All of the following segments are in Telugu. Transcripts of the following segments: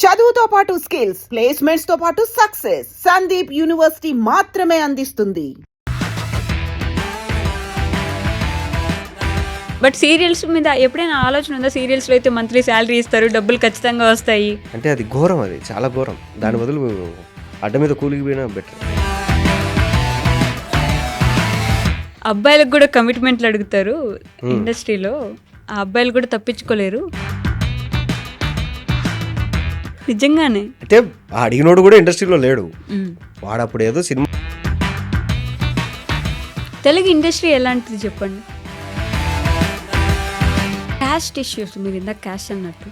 చదువుతో పాటు స్కిల్స్, ప్లేస్మెంట్స్ తో పాటు సక్సెస్ సందీప్ యూనివర్సిటీ మాత్రమే అందిస్తుంది. బట్ సీరియల్స్ మీద ఎప్పుడైనా ఆలోచన ఉందా? సీరియల్స్లో అయితే మంత్లీ శాలరీ ఇస్తారు, డబ్బులు ఖచ్చితంగా వస్తాయి అంటే అది ఘోరం, అది చాలా ఘోరం. దాని బదులు అడ్డ మీద కూలికి పోయినా బెటర్. అబ్బాయిలకు కూడా కమిట్మెంట్లు అడుగుతారు ఇండస్ట్రీలో, ఆ అబ్బాయిలు కూడా తప్పించుకోలేరు నిజంగానే. అంటే అడిగినోడు కూడా ఇండస్ట్రీలో లేడు. వాడు అప్పుడు ఏదో సినిమా. తెలుగు ఇండస్ట్రీ ఎలాంటిది చెప్పండి? క్యాస్ట్ ఇష్యూస్, మీరు ఇందాక క్యాస్ట్ అన్నట్టు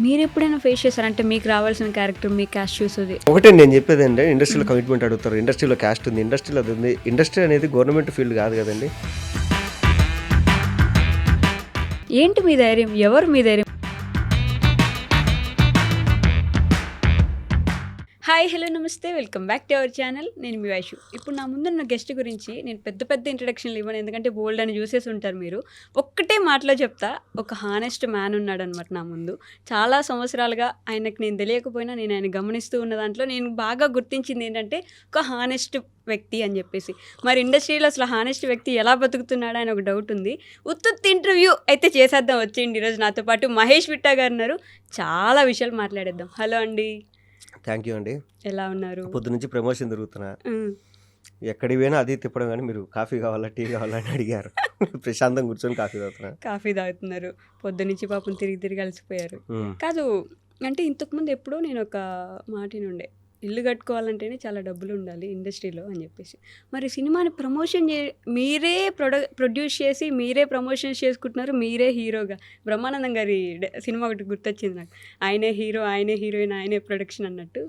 మీరు ఎప్పుడైనా ఫేస్ చేశారంటే మీకు రావాల్సిన క్యారెక్టర్ మీ క్యాస్ట్ చూస్తుంది ఒకటే నేను చెప్పేది అంటే ఇండస్ట్రీలో కమిట్మెంట్ అడుగుతారు, ఇండస్ట్రీలో క్యాస్ట్ ఉంది, ఇండస్ట్రీలో అది ఉంది. ఇండస్ట్రీ అనేది గవర్నమెంట్ ఫీల్డ్ కాదు కదండి. ఏంటి మీ ధైర్యం? ఎవరు మీ ధైర్యం? హాయ్, హలో, నమస్తే, welcome back to our channel. నేను మీ వైషు. ఇప్పుడు నా ముందున్న గెస్ట్ గురించి నేను పెద్ద ఇంట్రడక్షన్లు ఇవ్వను, ఎందుకంటే బోల్డ్ అని చూసేసి ఉంటారు మీరు. ఒక్కటే మాటలో చెప్తా, ఒక హానెస్ట్ మ్యాన్ ఉన్నాడు అనమాట నా ముందు. చాలా సంవత్సరాలుగా ఆయనకు నేను తెలియకపోయినా నేను ఆయన గమనిస్తూ ఉన్న దాంట్లో నేను బాగా గుర్తించింది ఏంటంటే ఒక హానెస్ట్ వ్యక్తి అని చెప్పేసి. మరి ఇండస్ట్రీలో అసలు హానెస్ట్ వ్యక్తి ఎలా బతుకుతున్నాడు అని ఒక డౌట్ ఉంది. ఉత్తుత్తి ఇంటర్వ్యూ అయితే చేసేద్దాం వచ్చేయండి. ఈరోజు నాతో పాటు మహేష్ విట్టా గారు ఉన్నారు. చాలా విషయాలు మాట్లాడేద్దాం. హలో అండి. థ్యాంక్ యూ అండి. ఎలా ఉన్నారు? పొద్దు నుంచి ప్రమోషన్ తిరుగుతున్నా, ఎక్కడికి పోయినా అది తిప్పడం, కానీ మీరు కాఫీ కావాలా టీ కావాలా అని అడిగారు. ప్రశాంతంగా కూర్చొని కాఫీ తాగుతున్నా. కాఫీ తాగుతున్నారు. పొద్దు నుంచి పాపం తిరిగి అలసిపోయారు. కాదు అంటే ఇంతకుముందు ఎప్పుడో నేను ఒక మాటినుండే, ఇల్లు కట్టుకోవాలంటేనే చాలా డబ్బులు ఉండాలి ఇండస్ట్రీలో అని చెప్పేసి. మరి సినిమాని ప్రమోషన్ మీరే ప్రొడ్యూస్ చేసి మీరే ప్రమోషన్ చేసుకుంటున్నారు, మీరే హీరోగా. బ్రహ్మానందం గారి సినిమా ఒకటి గుర్తొచ్చింది నాకు, ఆయనే హీరో, ఆయనే హీరోయిన్, ఆయనే ప్రొడక్షన్ అన్నట్టు.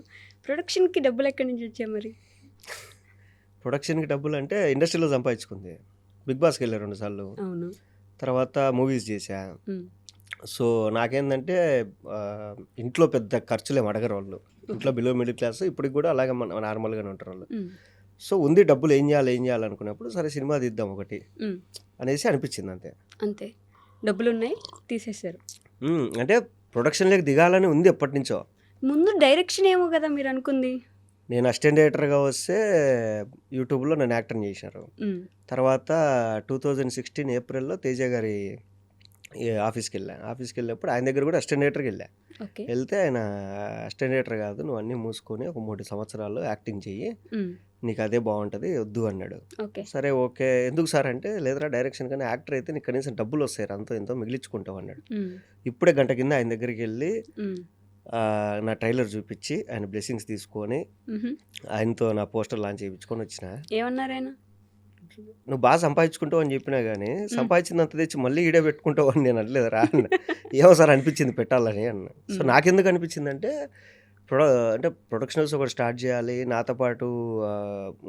ప్రొడక్షన్కి డబ్బులు ఎక్కడి నుంచి వచ్చాయి మరి? ప్రొడక్షన్కి డబ్బులు అంటే ఇండస్ట్రీలో సంపాదించుకుంది. బిగ్ బాస్కి వెళ్ళా 2 సార్లు, అవును. తర్వాత మూవీస్ చేశా. సో నాకేంటంటే ఇంట్లో పెద్ద ఖర్చులేం అడగరు వాళ్ళు. ఇంట్లో బిలో మిడిల్ క్లాస్, ఇప్పటికి కూడా అలాగే నార్మల్గానే ఉంటారు వాళ్ళు. సో ఉంది, డబ్బులు ఏం చేయాలి అనుకున్నప్పుడు సరే సినిమా తీద్దాం ఒకటి అనేసి అనిపించింది. అంతే డబ్బులు ఉన్నాయి, తీసేశారు. అంటే ప్రొడక్షన్లోకి దిగాలని ఉంది ఎప్పటి నుంచో. ముందు డైరెక్షన్ ఏమో కదా మీరు అనుకుంది? నేను అసిస్టెంట్ డైరెక్టర్గా వస్తే యూట్యూబ్లో నన్ను యాక్టర్ని చేశారు. తర్వాత 2016 ఏప్రిల్లో తేజ గారి ఆఫీస్కి వెళ్ళినప్పుడు ఆయన దగ్గర కూడా అసిస్టెంట్ డైరెక్టర్కి వెళ్తే ఆయన అసిస్టెంట్ డైరెక్టర్ కాదు, నువ్వు అన్నీ మూసుకొని ఒక 3 సంవత్సరాలు యాక్టింగ్ చెయ్యి, నీకు అదే బాగుంటుంది, వద్దు అన్నాడు. సరే ఓకే, ఎందుకు సార్ అంటే, లేదురా డైరెక్షన్ కానీ యాక్టర్ అయితే నీకు కనీసం డబ్బులు వస్తాయి, అంతో ఎంతో మిగిలించుకుంటావు అన్నాడు. ఇప్పుడే గంట కింద ఆయన దగ్గరికి వెళ్ళి నా ట్రైలర్ చూపించి ఆయన బ్లెస్సింగ్స్ తీసుకొని ఆయనతో నా పోస్టర్ లాంచ్ చేయించుకొని వచ్చిన. ఏమన్నారు ఆయన? నువ్వు బాగా సంపాదించుకుంటావు అని చెప్పినా కానీ సంపాదించినంత తెచ్చి మళ్ళీ ఈడే పెట్టుకుంటావు అని నేను అనలేదు రా అన్న. ఏమో సార్ అనిపించింది పెట్టాలని అన్న. సో నాకెందుకు అనిపించింది అంటే ప్రొడక్షనల్స్ ఒకటి స్టార్ట్ చేయాలి, నాతో పాటు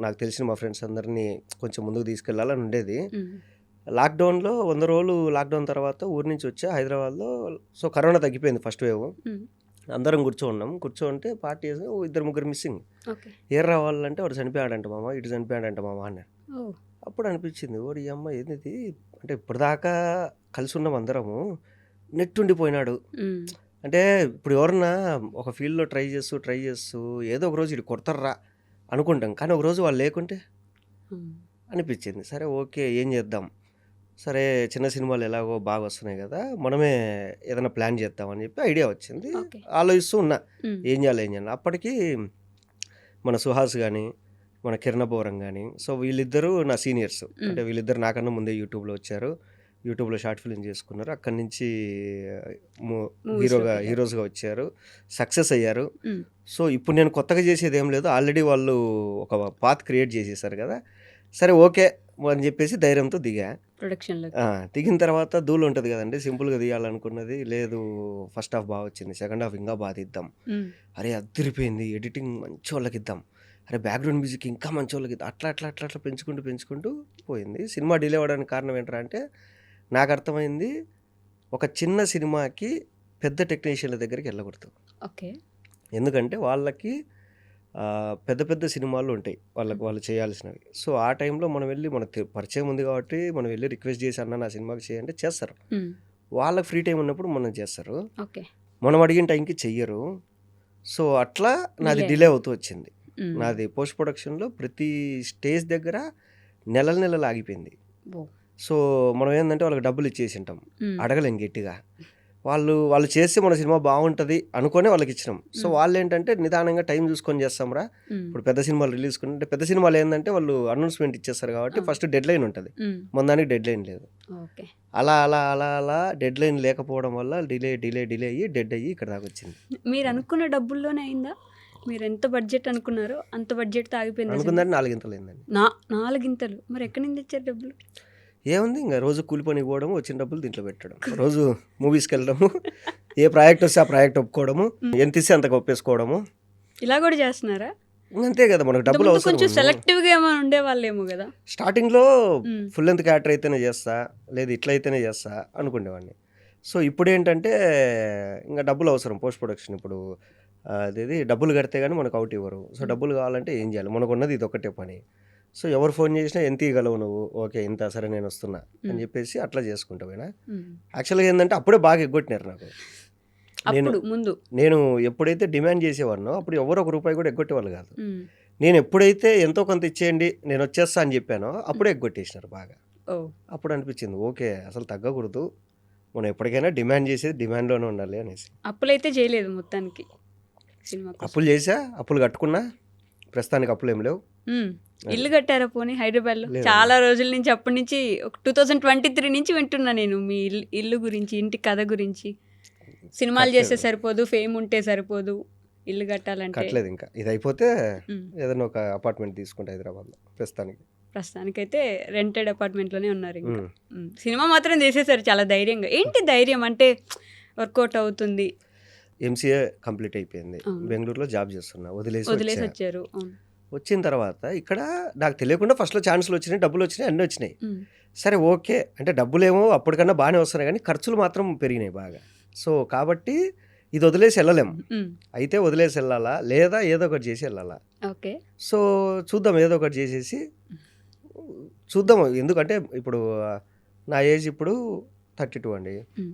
నాకు తెలిసిన మా ఫ్రెండ్స్ అందరినీ కొంచెం ముందుకు తీసుకెళ్ళాలని ఉండేది. లాక్డౌన్లో 100 రోజులు లాక్డౌన్ తర్వాత ఊరి నుంచి వచ్చా హైదరాబాద్లో. సో కరోనా తగ్గిపోయింది ఫస్ట్ వేవ్. అందరం కూర్చోంటే పార్టీ 2-3 మిస్సింగ్. ఏం రావాలంటే వాడు చనిపోయాడంట మామ, ఇటు చనిపోయాడంట మామ అన్నారు. అప్పుడు అనిపించింది, ఓడి అమ్మ ఏంది అంటే ఇప్పటిదాకా కలిసి ఉన్నాం అందరము, నెట్ ఉండిపోయినాడు. అంటే ఇప్పుడు ఎవరన్నా ఒక ఫీల్డ్లో ట్రై చేస్తూ ఏదో ఒక రోజు ఇటు కొడతారా అనుకుంటాం, కానీ ఒక రోజు వాళ్ళు లేకుంటే అనిపించింది. సరే ఓకే, ఏం చేద్దాం, సరే చిన్న సినిమాలు ఎలాగో బాగా వస్తున్నాయి కదా, మనమే ఏదైనా ప్లాన్ చేద్దామని చెప్పి ఐడియా వచ్చింది. ఆలోచిస్తూ ఉన్నా ఏం చేయాలి. అప్పటికి మన సుహాస్ కానీ మన కిరణ్ బోరం కానీ, సో వీళ్ళిద్దరూ నా సీనియర్స్. అంటే వీళ్ళిద్దరు నాకన్నా ముందే యూట్యూబ్లో వచ్చారు, యూట్యూబ్లో షార్ట్ ఫిల్మ్ చేసుకున్నారు, అక్కడి నుంచి హీరోస్గా వచ్చారు, సక్సెస్ అయ్యారు. సో ఇప్పుడు నేను కొత్తగా చేసేది ఏం లేదు, ఆల్రెడీ వాళ్ళు ఒక పాత్ క్రియేట్ చేసేసారు కదా. సరే ఓకే అని చెప్పేసి ధైర్యంతో ప్రొడక్షన్లో దిగిన తర్వాత ధూళి ఉంటుంది కదండి, సింపుల్గా తీయాలనుకున్నది లేదు. ఫస్ట్ హాఫ్ బాగా వచ్చింది, సెకండ్ హాఫ్ ఇంకా బాగా తీద్దాం, అరే అదిరిపోయింది, ఎడిటింగ్ మంచి వాళ్ళకి ఇద్దాం, అరే బ్యాక్గ్రౌండ్ మ్యూజిక్ ఇంకా మంచి వాళ్ళకి అట్లా పెంచుకుంటూ పోయింది. సినిమా డిలే అవ్వడానికి కారణం ఏంటంటే అంటే నాకు అర్థమైంది, ఒక చిన్న సినిమాకి పెద్ద టెక్నీషియన్ల దగ్గరికి వెళ్ళకూడదు. ఎందుకంటే వాళ్ళకి పెద్ద సినిమాలు ఉంటాయి, వాళ్ళు చేయాల్సినవి. సో ఆ టైంలో మనం వెళ్ళి మనకు పరిచయం ఉంది కాబట్టి మనం వెళ్ళి రిక్వెస్ట్ చేసి అన్న నా సినిమాకి చేయంటే చేస్తారు. వాళ్ళకి ఫ్రీ టైం ఉన్నప్పుడు మనం చేస్తారు, మనం అడిగిన టైంకి చెయ్యరు. సో అట్లా నాది Delay డిలే అవుతూ వచ్చింది. ఉమ్. నాది పోస్ట్ ప్రొడక్షన్‌లో ప్రతి స్టేజ్ దగ్గర నెలలు ఆగిపోయింది. ఓ. సో మనం ఏందంటే వాళ్ళకి డబ్బులు ఇచ్చేసింటాం. ఉమ్. అడగలేం గట్టిగా. వాళ్ళు చేస్తే మన సినిమా బాగుంటుంది అనుకునే వాళ్ళకి ఇచ్చినాం. సో వాళ్ళు ఏంటంటే నిదానంగా టైం చూసుకొని చేస్తాంరా. ఉమ్. ఇప్పుడు పెద్ద సినిమాలు రిలీజ్ అంటే పెద్ద సినిమాలు ఏంటంటే వాళ్ళు అనౌన్స్మెంట్ ఇచ్చేస్తారు కాబట్టి ఫస్ట్ డెడ్ లైన్ ఉంటుంది. ఉమ్. మన దానికి డెడ్ లైన్ లేదు. ఓకే. అలా డెడ్ లైన్ లేకపోవడం వల్ల డిలే అయ్యి డెడ్ అయ్యి ఇక్కడ దాకా వచ్చింది. మీరు అనుకున్న డబ్బుల్లోనే అయిందా? మీరు ఎంత బడ్జెట్ అనుకున్నారో అంత బడ్జెట్తో ఆగిపోయింది సినిమా? అనుకుందని 4 గింతలు అయిందండి. 4 మరి ఎక్కడి నుంచి తెచ్చారు డబ్బులు? ఏముంది ఇంకా రోజు కూలి పనికి పోవడము, వచ్చిన డబ్బులు దీంట్లో పెట్టడం, రోజు మూవీస్కి వెళ్ళడము, ఏ ప్రాజెక్ట్ వస్తే ఆ ప్రాజెక్ట్ ఒప్పుకోవడము, ఎంత ఇస్తే అంతకు ఒప్పేసుకోవడము. ఇలా కూడా చేస్తున్నారా? అంతే కదా, మనకు డబ్బులు ఇంతకుముందు కొంచెం అవసరం. సెలెక్టివ్గా ఏమైనా ఉండేవాళ్ళేమో కదా. స్టార్టింగ్లో ఉమ్. ఫుల్ లెంత్ క్యారెక్టర్ అయితేనే చేస్తా, లేదు ఇట్లా అయితేనే చేస్తా అనుకునేవాడిని. సో ఇప్పుడు ఏంటంటే ఇంకా డబ్బులు అవసరం పోస్ట్ ప్రొడక్షన్. ఇప్పుడు అదేది డబ్బులు కడితే కానీ మనకు అవుట్ ఇవ్వరు. సో డబ్బులు కావాలంటే ఏం చేయాలి, మనకు ఉన్నది ఇది ఒకటే పని. సో ఎవరు ఫోన్ చేసినా ఎంత ఇవ్వగలవు నువ్వు, ఓకే ఇంత, సరే నేను వస్తున్నా అని చెప్పేసి అట్లా చేసుకుంటామైనా. ఉమ్. యాక్చువల్గా ఏంటంటే అప్పుడే బాగా ఎగ్గొట్టినారు నాకు. అప్పుడు ముందు నేను ఎప్పుడైతే డిమాండ్ చేసేవాడినో అప్పుడు ఎవరు ₹1 కూడా ఎగ్గొట్టేవాళ్ళు కాదు. ఉమ్. నేను ఎప్పుడైతే ఎంతో కొంత ఇచ్చేయండి నేను వచ్చేస్తా అని చెప్పానో అప్పుడే ఎగ్గొట్టేసినారు బాగా. ఓ. అప్పుడు అనిపించింది ఓకే అసలు తగ్గకూడదు, మనం ఎప్పటికైనా డిమాండ్ చేసేది డిమాండ్లోనే ఉండాలి అనేసి. అప్పులైతే చేయలేదు మొత్తానికి సినిమా కోసం. అప్పులు చేసా, అప్పులు కట్టుకున్నా, ప్రస్తుతానికి అప్పులు ఏం లేవు. ఉమ్. ఇల్లు కట్టారా పోనీ హైదరాబాద్లో? లేదు. చాలా రోజుల నుంచి, అప్పటి నుంచి ఒక 2023 నుంచి వింటున్నా నేను మీ ఇల్లు గురించి, ఇంటి కథ గురించి. సినిమాలు చేస్తే సరిపోదు, ఫేమ్ ఉంటే సరిపోదు, ఇల్లు కట్టాలంటే. కట్టలేదు ఇంకా, ఇది అయిపోతే ఉమ్. ఏదైనా ఒక అపార్ట్మెంట్ తీసుకుంటా హైదరాబాద్లో ప్రస్తుతానికి. ప్రస్తుతానికైతే రెంటెడ్ అపార్ట్మెంట్లోనే ఉన్నారు ఇంకా. ఉమ్. సినిమా మాత్రం చేసేసారు చాలా ధైర్యంగా. ఏంటి ధైర్యం అంటే? వర్కౌట్ అవుతుంది. ఎంసీఏ కంప్లీట్ అయిపోయింది, అవును. బెంగళూరులో జాబ్ చేస్తున్నా, వదిలేసి వదిలేసి వచ్చా. వచ్చారు. అవును. వచ్చిన తర్వాత ఇక్కడ నాకు తెలియకుండా ఫస్ట్లో ఛాన్సులు వచ్చినాయి, డబ్బులు వచ్చినాయి, అన్నీ వచ్చినాయి. ఉమ్. సరే ఓకే అంటే డబ్బులేమో అప్పటికన్నా బాగానే వస్తున్నాయి కానీ ఖర్చులు మాత్రం పెరిగినాయి బాగా. సో కాబట్టి ఇది వదిలేసి వెళ్ళలేం. ఉమ్. అయితే వదిలేసి వెళ్ళాలా లేదా ఏదో ఒకటి చేసి వెళ్ళాలా. ఓకే. సో చూద్దాం, ఏదో ఒకటి చేసేసి చూద్దాం. ఎందుకంటే ఇప్పుడు నా ఏజ్ ఇప్పుడు 32 అండి. ఉమ్.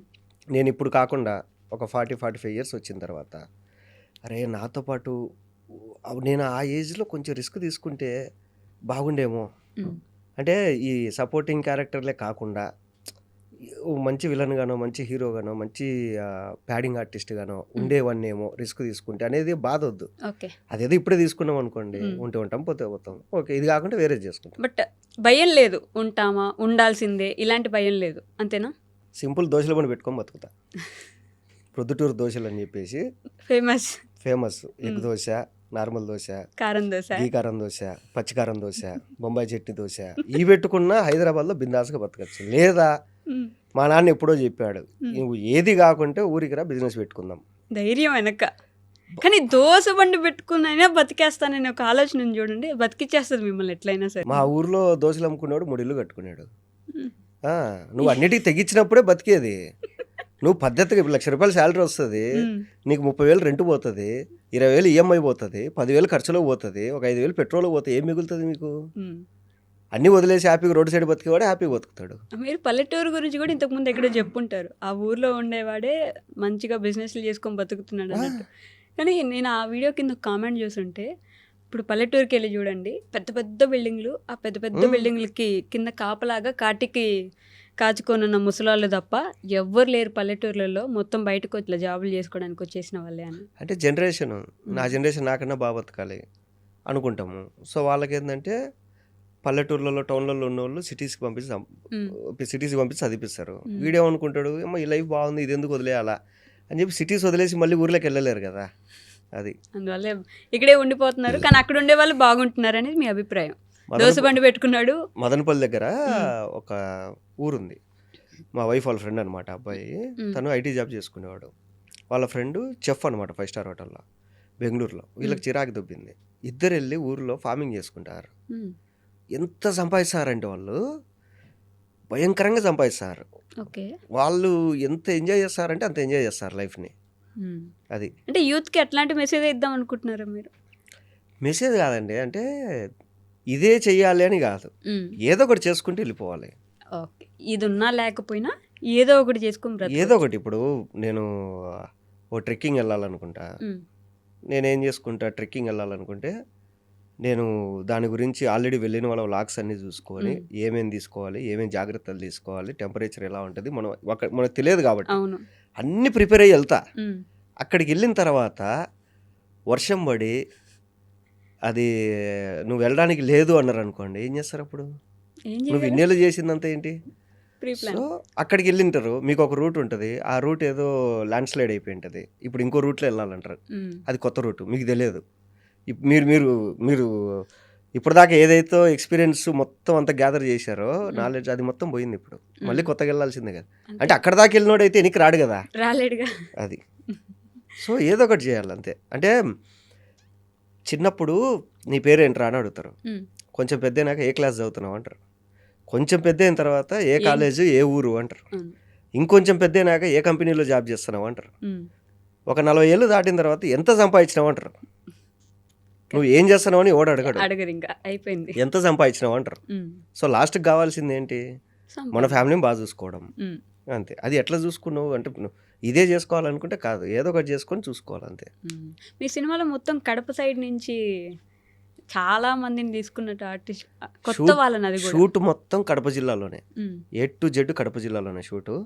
నేను ఇప్పుడు కాకుండా ఒక 40-45 ఇయర్స్ వచ్చిన తర్వాత అరే నాతో పాటు నేను ఆ ఏజ్లో కొంచెం రిస్క్ తీసుకుంటే బాగుండేమో. ఉమ్. అంటే ఈ సపోర్టింగ్ క్యారెక్టర్లే కాకుండా మంచి విలన్ గానో, మంచి హీరో గానో, మంచి ప్యాడింగ్ ఆర్టిస్ట్ గానో ఉండేవన్నేమో రిస్క్ తీసుకుంటే అనేది బాధ వద్దు. ఓకే. అదేదో ఇప్పుడే తీసుకున్నాం అనుకోండి, ఉంటే ఉంటాం పోతే పోతాం, ఓకే ఇది కాకుండా వేరే చేసుకుంటాం. బట్ భయం లేదు, ఉంటామా ఉండాల్సిందే ఇలాంటి భయం లేదు, అంతేనా? సింపుల్ దోశల బండి పెట్టుకొని బతుకుతా. ప్రొద్దుటూరు దోశలు అని చెప్పేసి famous egg dosa, normal dosa, కారం దోశ, గీ కారం దోశ, పచ్చికారం దోశ, బొంబాయి చట్నీ దోశ, ఇవి పెట్టుకున్నా హైదరాబాద్లో బిందాస్గా బతకచ్చు. లేదా ఉమ్. మా నాన్న ఎప్పుడో చెప్పాడు, నువ్వు ఏది కాకుంటే ఊరికి రా బిజినెస్ పెట్టుకుందాం. ధైర్యం వెనక. కానీ దోశ బండి పెట్టుకున్నైనా బతికేస్తానని ఒక ఆలోచన ఉంది చూడండి, బతికిచ్చేస్తుంది మిమ్మల్ని ఎట్లయినా సరే. మా ఊర్లో దోశలు అమ్ముకున్నాడు 3 ఇల్లు కట్టుకున్నాడు. ఉమ్. నువ్వు అన్నిటికీ తెగించినప్పుడే బతికేది. నువ్వు పద్ధతిగా ఇప్పుడు ₹1,00,000 శాలరీ వస్తుంది, ఉమ్. నీకు 30,000 రెంట్ పోతుంది, 20,000 ఈఎంఐ పోతుంది, 10,000 ఖర్చులో పోతుంది, ఒక 5,000 పెట్రోల్ పోతుంది, ఏం మిగులుతుంది మీకు? ఉమ్. అన్నీ వదిలేసి హ్యాపీగా రోడ్ సైడ్ బతికేవాడే హ్యాపీగా బతుకుతాడు. మీరు పల్లెటూరు గురించి కూడా ఇంతకుముందు ఎక్కడో చెప్పుంటారు, ఆ ఊర్లో ఉండేవాడే మంచిగా బిజినెస్లు చేసుకొని బతుకుతున్నాడు అన్నట్టు. కానీ నేను ఆ వీడియో కింద కామెంట్ చూస్తుంటే, ఇప్పుడు పల్లెటూరుకి వెళ్ళి చూడండి, పెద్ద పెద్ద బిల్డింగ్లు, ఆ పెద్ద పెద్ద బిల్డింగ్లకి కింద కాపలాగా కాటికి కాచుకొనున్న ముసలాళ్ళు తప్ప ఎవ్వరు లేరు పల్లెటూర్లలో, మొత్తం బయటకు ఇట్లా జాబులు చేసుకోవడానికి వచ్చేసిన వాళ్ళే అని. అంటే జనరేషన్, నా జనరేషన్ నాకన్నా బాగా బతకాలి అనుకుంటాము. సో వాళ్ళకి ఏంటంటే పల్లెటూర్లలో టౌన్లలో ఉన్న వాళ్ళు సిటీస్కి పంపించి చదివిస్తారు. వీడేమనుకుంటాడు, ఏమో ఈ లైఫ్ బాగుంది ఇది ఎందుకు వదిలేయాలా అని చెప్పి సిటీస్ వదిలేసి మళ్ళీ ఊర్లోకి వెళ్ళలేరు కదా. అది అందువల్ల ఇక్కడే ఉండిపోతున్నారు, కానీ అక్కడ ఉండే వాళ్ళు బాగుంటున్నారు అనేది మీ అభిప్రాయం. దోశ బండి పెట్టుకున్నాడు. మదనపల్లి దగ్గర ఒక ఊరుంది, మా వైఫ్ వాళ్ళ ఫ్రెండ్ అనమాట అబ్బాయి. తను ఐటీ జాబ్ చేసుకునేవాడు. వాళ్ళ ఫ్రెండ్ చెఫ్ అనమాట 5 స్టార్ హోటల్లో బెంగళూరులో. వీళ్ళకి చిరాకు దొబ్బింది, ఇద్దరు వెళ్ళి ఊర్లో ఫార్మింగ్ చేసుకుంటారు. ఎంత సంపాదిస్తారంటే వాళ్ళు భయంకరంగా సంపాదిస్తారు. ఓకే. వాళ్ళు ఎంత ఎంజాయ్ చేస్తారంటే అంత ఎంజాయ్ చేస్తారు లైఫ్ని. అది అంటే యూత్కి ఎట్లాంటి మెసేజ్ ఇద్దాం అనుకుంటున్నారా మీరు? మెసేజ్ కాదండి, అంటే ఇదే చెయ్యాలి అని కాదు, ఏదో ఒకటి చేసుకుంటూ వెళ్ళిపోవాలి. ఓకే. ఇది ఉన్నా లేకపోయినా ఏదో ఒకటి చేసుకుని ఏదో ఒకటి. ఇప్పుడు నేను ఓ ట్రెక్కింగ్ వెళ్ళాలనుకుంటా, నేనేం చేసుకుంటా, ట్రెక్కింగ్ వెళ్ళాలనుకుంటే నేను దాని గురించి ఆల్రెడీ వెళ్ళిన వాళ్ళ వ్లాగ్స్ అన్నీ చూసుకొని ఏమేమి తీసుకోవాలి, ఏమేమి జాగ్రత్తలు తీసుకోవాలి, టెంపరేచర్ ఎలా ఉంటుంది మనకు తెలియదు కాబట్టి అవును. అన్నీ ప్రిపేర్ అయ్యి వెళ్తా. ఉమ్. అక్కడికి వెళ్ళిన తర్వాత వర్షం పడి అది నువ్వు వెళ్ళడానికి లేదు అన్నారు అనుకోండి, ఏం చేస్తారు అప్పుడు? ఏం నువ్వు చేయాలి? ఇన్నేళ్ళు చేసిందంతా ఏంటి? Pre plan. సో అక్కడికి వెళ్ళింటారు, మీకు ఒక రూట్ ఉంటుంది, ఆ రూట్ ఏదో ల్యాండ్ స్లైడ్ అయిపోయి ఉంటుంది, ఇప్పుడు ఇంకో రూట్లో వెళ్ళాలంటారు, అది కొత్త రూట్, మీకు తెలియదు. మీరు మీరు మీరు ఇప్పటిదాకా ఏదైతే ఎక్స్పీరియన్స్ మొత్తం అంతా గ్యాదర్ చేశారో నాలెడ్జ్ అది మొత్తం పోయింది. ఇప్పుడు మళ్ళీ కొత్తగా వెళ్ళాల్సిందే కదా. అంటే అక్కడ దాకా వెళ్ళినోడు అయితే ఎనికి రాడు కదా, రాలేడుగా. అది. సో ఏదో ఒకటి చేయాలి అంతే. అంటే చిన్నప్పుడు నీ పేరేంట్రా అని అడుగుతారు, కొంచెం పెద్ద అయినాక ఏ క్లాస్ చదువుతున్నావు అంటారు, కొంచెం పెద్ద అయిన తర్వాత ఏ కాలేజు ఏ ఊరు అంటారు, ఇంకొంచెం పెద్ద అయినాక ఏ కంపెనీలో జాబ్ చేస్తున్నావు అంటారు, ఒక 40 ఏళ్ళు దాటిన తర్వాత ఎంత సంపాదించినావు అంటారు. నువ్వు ఏం చేస్తున్నావు అని ఓడి అడగడు, అడగరు, ఇంకా అయిపోయింది. ఎంత సంపాదించినావు అంటారు. సో లాస్ట్కి కావాల్సింది ఏంటి? మన ఫ్యామిలీని బాగా చూసుకోవడం, అంతే. అది ఎట్లా చూసుకున్నావు అంటే నువ్వు ఇదే చేసుకోవాలనుకుంటే కాదు, ఏదో ఒకటి చేసుకొని చూసుకోవాలి అంతే. మీ సినిమాలో మొత్తం కడప సైడ్ నుంచి చాలా మందిని తీసుకున్నట్టు ఆర్టిస్ట్, కొత్త వాళ్ళని. అది కూడా షూట్ మొత్తం కడప జిల్లాలోనే, ఏ టు జెడ్ కడప జిల్లాలోనే షూటు.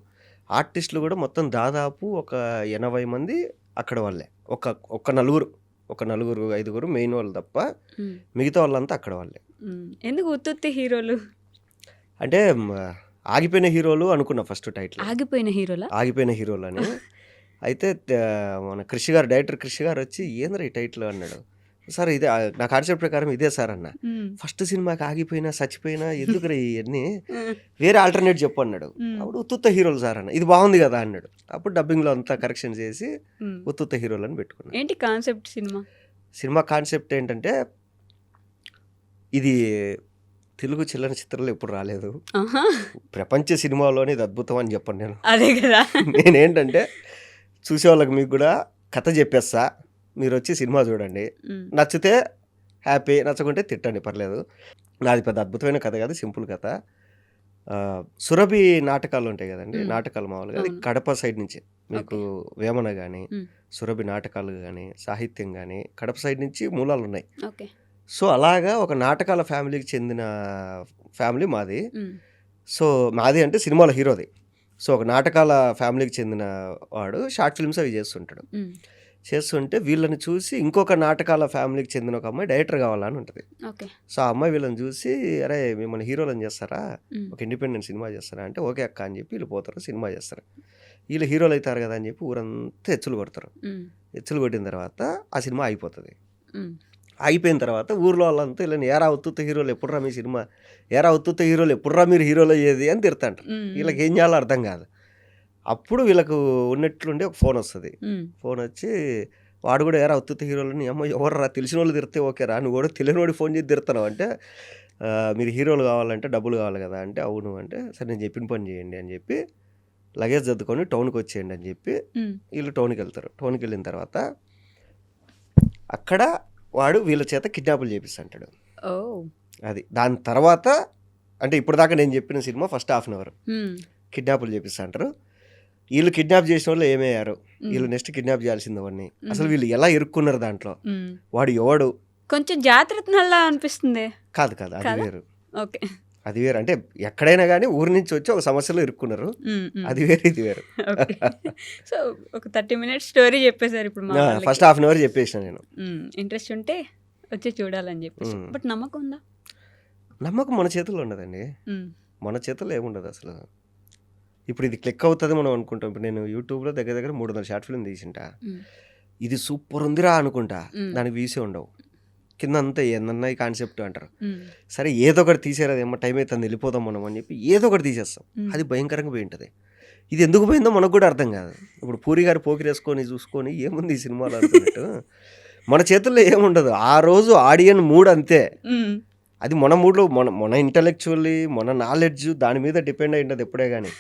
ఆర్టిస్టులు కూడా మొత్తం దాదాపు ఒక 80 మంది అక్కడ వాళ్ళే, ఒక నలుగురు 5 మెయిన్ వాళ్ళు తప్ప మిగతా వాళ్ళంతా అక్కడ వాళ్ళే. ఎందుకు ఉత్తుత్తి హీరోలు అంటే ఆగిపోయిన హీరోలు అనుకున్నా ఫస్ట్ టైటిల్, ఆగిపోయిన హీరోలా అని. అయితే మన డైరెక్టర్ కృషి గారు వచ్చి ఏంద్ర ఈ టైటిల్ అన్నాడు. సార్ ఇదే నా కాన్సెప్ట్ ప్రకారం ఇదే సార్ అన్న. ఫస్ట్ సినిమాకి ఆగిపోయినా చచ్చిపోయినా ఎందుకు ఇవన్నీ, వేరే ఆల్టర్నేట్ చెప్పు అన్నాడు. అప్పుడు ఉత్తుత్త హీరోలు సార్ అన్న, ఇది బాగుంది కదా అన్నాడు. అప్పుడు డబ్బింగ్లో అంతా కరెక్షన్ చేసి ఉత్తుత్త హీరోలు అని పెట్టుకున్నాను. ఏంటి కాన్సెప్ట్? సినిమా కాన్సెప్ట్ ఏంటంటే, ఇది తెలుగు చలనచిత్రాలు ఎప్పుడు రాలేదు, ప్రపంచ సినిమాలోనే ఇది అద్భుతం అని చెప్పండి నేను. అదే కదా. నేనేంటంటే చూసే వాళ్ళకి మీకు కూడా కథ చెప్పేస్తా, మీరు వచ్చి సినిమా చూడండి, నచ్చితే హ్యాపీ, నచ్చకుంటే తిట్టండి, పర్లేదు. నాది పెద్ద అద్భుతమైన కథ కాదు, సింపుల్ కథ. సురభి నాటకాలు ఉంటాయి కదండి, నాటకాలు మామూలుగా అది కడప సైడ్ నుంచి, మీకు వేమన కానీ సురభి నాటకాలు కానీ సాహిత్యం కానీ కడప సైడ్ నుంచి మూలాలు ఉన్నాయి. సో అలాగా ఒక నాటకాల ఫ్యామిలీకి చెందిన ఫ్యామిలీ మాది. సో మాది అంటే సినిమాల హీరోది. సో ఒక నాటకాల ఫ్యామిలీకి చెందిన వాడు షార్ట్ ఫిల్మ్స్ అవి చేస్తుంటే వీళ్ళని చూసి ఇంకొక నాటకాల ఫ్యామిలీకి చెందిన ఒక అమ్మాయి డైరెక్టర్ కావాలని ఉంటుంది. సో ఆ అమ్మాయి వీళ్ళని చూసి, అరే మిమ్మల్ని హీరోలను చేస్తారా, ఒక ఇండిపెండెంట్ సినిమా చేస్తారా అంటే ఓకే అక్క అని చెప్పి వీళ్ళు పోతారు, సినిమా చేస్తారు. వీళ్ళు హీరోలు అవుతారు కదా అని చెప్పి ఊరంతా ఎచ్చులు కొడతారు. ఎచ్చులు కొట్టిన తర్వాత ఆ సినిమా అయిపోతుంది. అయిపోయిన తర్వాత ఊర్లో వాళ్ళంతా వీళ్ళని ఏరా ఉత్తుత్త హీరోలు ఎప్పుడురా మీ సినిమా, ఏరా ఉత్తుత్త హీరోలు ఎప్పుడురా మీరు హీరోలు అయ్యేది అని తిడతాంటారు. వీళ్ళకి ఏం చేయాలో అర్థం కాదు. అప్పుడు వీళ్ళకు ఉన్నట్లుండి ఒక ఫోన్ వస్తుంది. ఫోన్ వచ్చి వాడు కూడా ఏరా ఉత్తుత్త హీరోలని, అమ్మ ఎవర్రా తెలిసిన వాళ్ళు తిడితే ఓకేరా, నువ్వు కూడా తెలియని వాడి ఫోన్ చేసి తిడతావు అంటే, మీరు హీరోలు కావాలంటే డబ్బులు కావాలి కదా అంటే, అవును అంటే, సరే నేను చెప్పిన పని చేయండి అని చెప్పి లగేజ్ సర్దుకొని టౌన్కి వచ్చేయండి అని చెప్పి వీళ్ళు టౌన్కి వెళ్తారు. టౌన్కి వెళ్ళిన తర్వాత అక్కడ వాడు వీళ్ళ చేత కిడ్నాపులు చేపిస్తాడు. అది దాని తర్వాత అంటే ఇప్పుడు దాకా నేను చెప్పిన cinema first half an hour కిడ్నాపులు చేపిస్తాంటారు. వీళ్ళు కిడ్నాప్ చేసిన వాళ్ళు ఏమయ్యారు, వీళ్ళు నెక్స్ట్ కిడ్నాప్ చేయాల్సింది వాడిని, అసలు వీళ్ళు ఎలా ఇరుక్కున్నారు దాంట్లో, వాడు ఎవడు, కొంచెం జాతరలా అనిపిస్తుంది. కాదు అది వేరు. అది వేరు అంటే ఎక్కడైనా కానీ ఊరి నుంచి వచ్చి ఒక సమస్యలో ఇరుక్కున్నారు, అది వేరు ఇది వేరు. సో ఒక 30 minutes స్టోరీ చెప్పేశారు. ఇప్పుడు ఫస్ట్ హాఫ్ అన్ అవర్ చెప్పేసిన నేను. ఇంట్రెస్ట్ ఉంటే వచ్చి చూడాలని చెప్పేసి. బట్ నమ్మకం ఉందా? నమ్మకం మన చేతుల్లో ఉండదండి, మన చేతుల్లో ఏముండదు అసలు. ఇప్పుడు ఇది క్లిక్ అవుతుంది మనం అనుకుంటాం. ఇప్పుడు నేను యూట్యూబ్లో దగ్గర 300 షార్ట్ ఫిల్మ్ తీసింటా, ఇది సూపర్ ఉందిరా అనుకుంటా, దానికి వీసే ఉండవు, కింద అంతా ఏందన్నా ఈ కాన్సెప్ట్ అంటారు. సరే ఏదో ఒకటి తీసేది, ఏమో టైం అవుతుంది వెళ్ళిపోతాం మనం అని చెప్పి ఏదో ఒకటి తీసేస్తాం, అది భయంకరంగా పోయి ఉంటుంది. ఇది ఎందుకు పోయిందో మనకు కూడా అర్థం కాదు. ఇప్పుడు పూరి గారు పోకిరేసుకొని చూసుకొని ఏముంది ఈ సినిమాలో అనుకున్నట్టు మన చేతుల్లో ఏముండదు. ఆ రోజు ఆడియన్ మూడ్ అంతే, అది మన మూడ్లో మన ఇంటలెక్చువల్లీ మన నాలెడ్జ్ దాని మీద డిపెండ్ అయి ఉంటుంది ఎప్పుడే కానీ.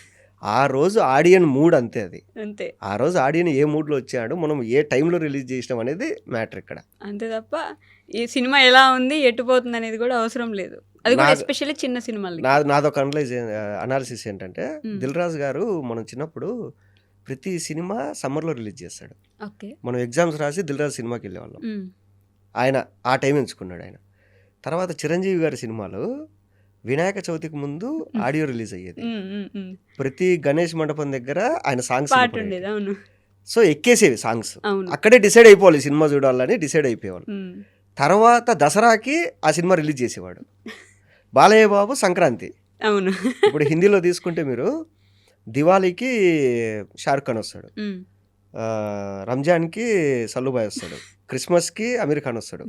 ఆ రోజు ఆడియన్ మూడ్ అంతే, అది అంతే. ఆ రోజు ఆడియన్ ఏ మూడ్లో వచ్చాడు, మనం ఏ టైంలో రిలీజ్ చేసినాం అనేది మ్యాటర్ ఇక్కడ, అంతే తప్ప ఈ సినిమా ఎలా ఉంది ఎట్టుపోతుంది అనేది కూడా అవసరం లేదు. అది కూడా ఎస్పెషల్లీ చిన్న సినిమాలు. నాదొక అనాలిసిస్ ఏంటంటే, దిల్ రాజు గారు మనం చిన్నప్పుడు ప్రతి సినిమా సమ్మర్లో రిలీజ్ చేస్తాడు. ఓకే. మనం ఎగ్జామ్స్ రాసి దిల్రాజు సినిమాకి వెళ్ళేవాళ్ళం. ఆయన ఆ టైం ఎంచుకున్నాడు ఆయన. తర్వాత చిరంజీవి గారి సినిమాలు వినాయక చవితికి ముందు ఆడియో రిలీజ్ అయ్యేది. ప్రతి గణేష్ మండపం దగ్గర ఆయన సాంగ్స్ పాట వినపడేవి. ఉండేది. అవును. సో ఎక్కేసేవి సాంగ్స్. అవును. అక్కడే డిసైడ్ అయిపోవాలి సినిమా చూడాలని డిసైడ్ అయిపోయేవాళ్ళు. ఉమ్. తర్వాత దసరాకి ఆ సినిమా రిలీజ్ చేసేవాడు. బాలయ్య బాబు సంక్రాంతి. అవును. ఇప్పుడు హిందీలో తీసుకుంటే మీరు దివాళీకి షారుఖ్ ఖాన్ వస్తాడు, ఉమ్. రంజాన్కి సల్లుబాయ్ వస్తాడు, క్రిస్మస్కి అమీర్ ఖాన్ వస్తాడు.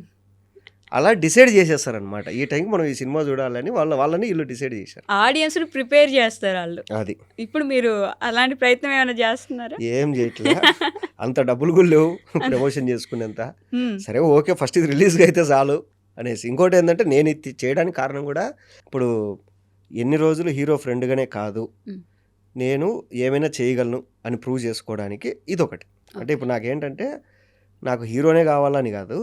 అలా డిసైడ్ చేసేస్తారనమాట. ఈ టైంకి మనం ఈ సినిమా చూడాలని వాళ్ళని వీళ్ళు డిసైడ్ చేశారు. ఆడియన్స్ ప్రిపేర్ చేస్తారు వాళ్ళు. అది ఇప్పుడు మీరు అలాంటి ప్రయత్నం ఏమైనా చేస్తున్నారా? ఏం చేయట్లే, అంత డబ్బులు కూడా లేవు ప్రమోషన్ చేసుకునేంత. సరే ఓకే, ఫస్ట్ ఇది రిలీజ్గా అయితే చాలు అనేసి. ఇంకోటి ఏంటంటే నేను ఇది చేయడానికి కారణం కూడా, ఇప్పుడు ఎన్ని రోజులు హీరో ఫ్రెండ్గానే కాదు, నేను ఏమైనా చేయగలను అని ప్రూవ్ చేసుకోవడానికి ఇదొకటి. అంటే ఇప్పుడు నాకేంటంటే, నాకు హీరోనే కావాలని కాదు,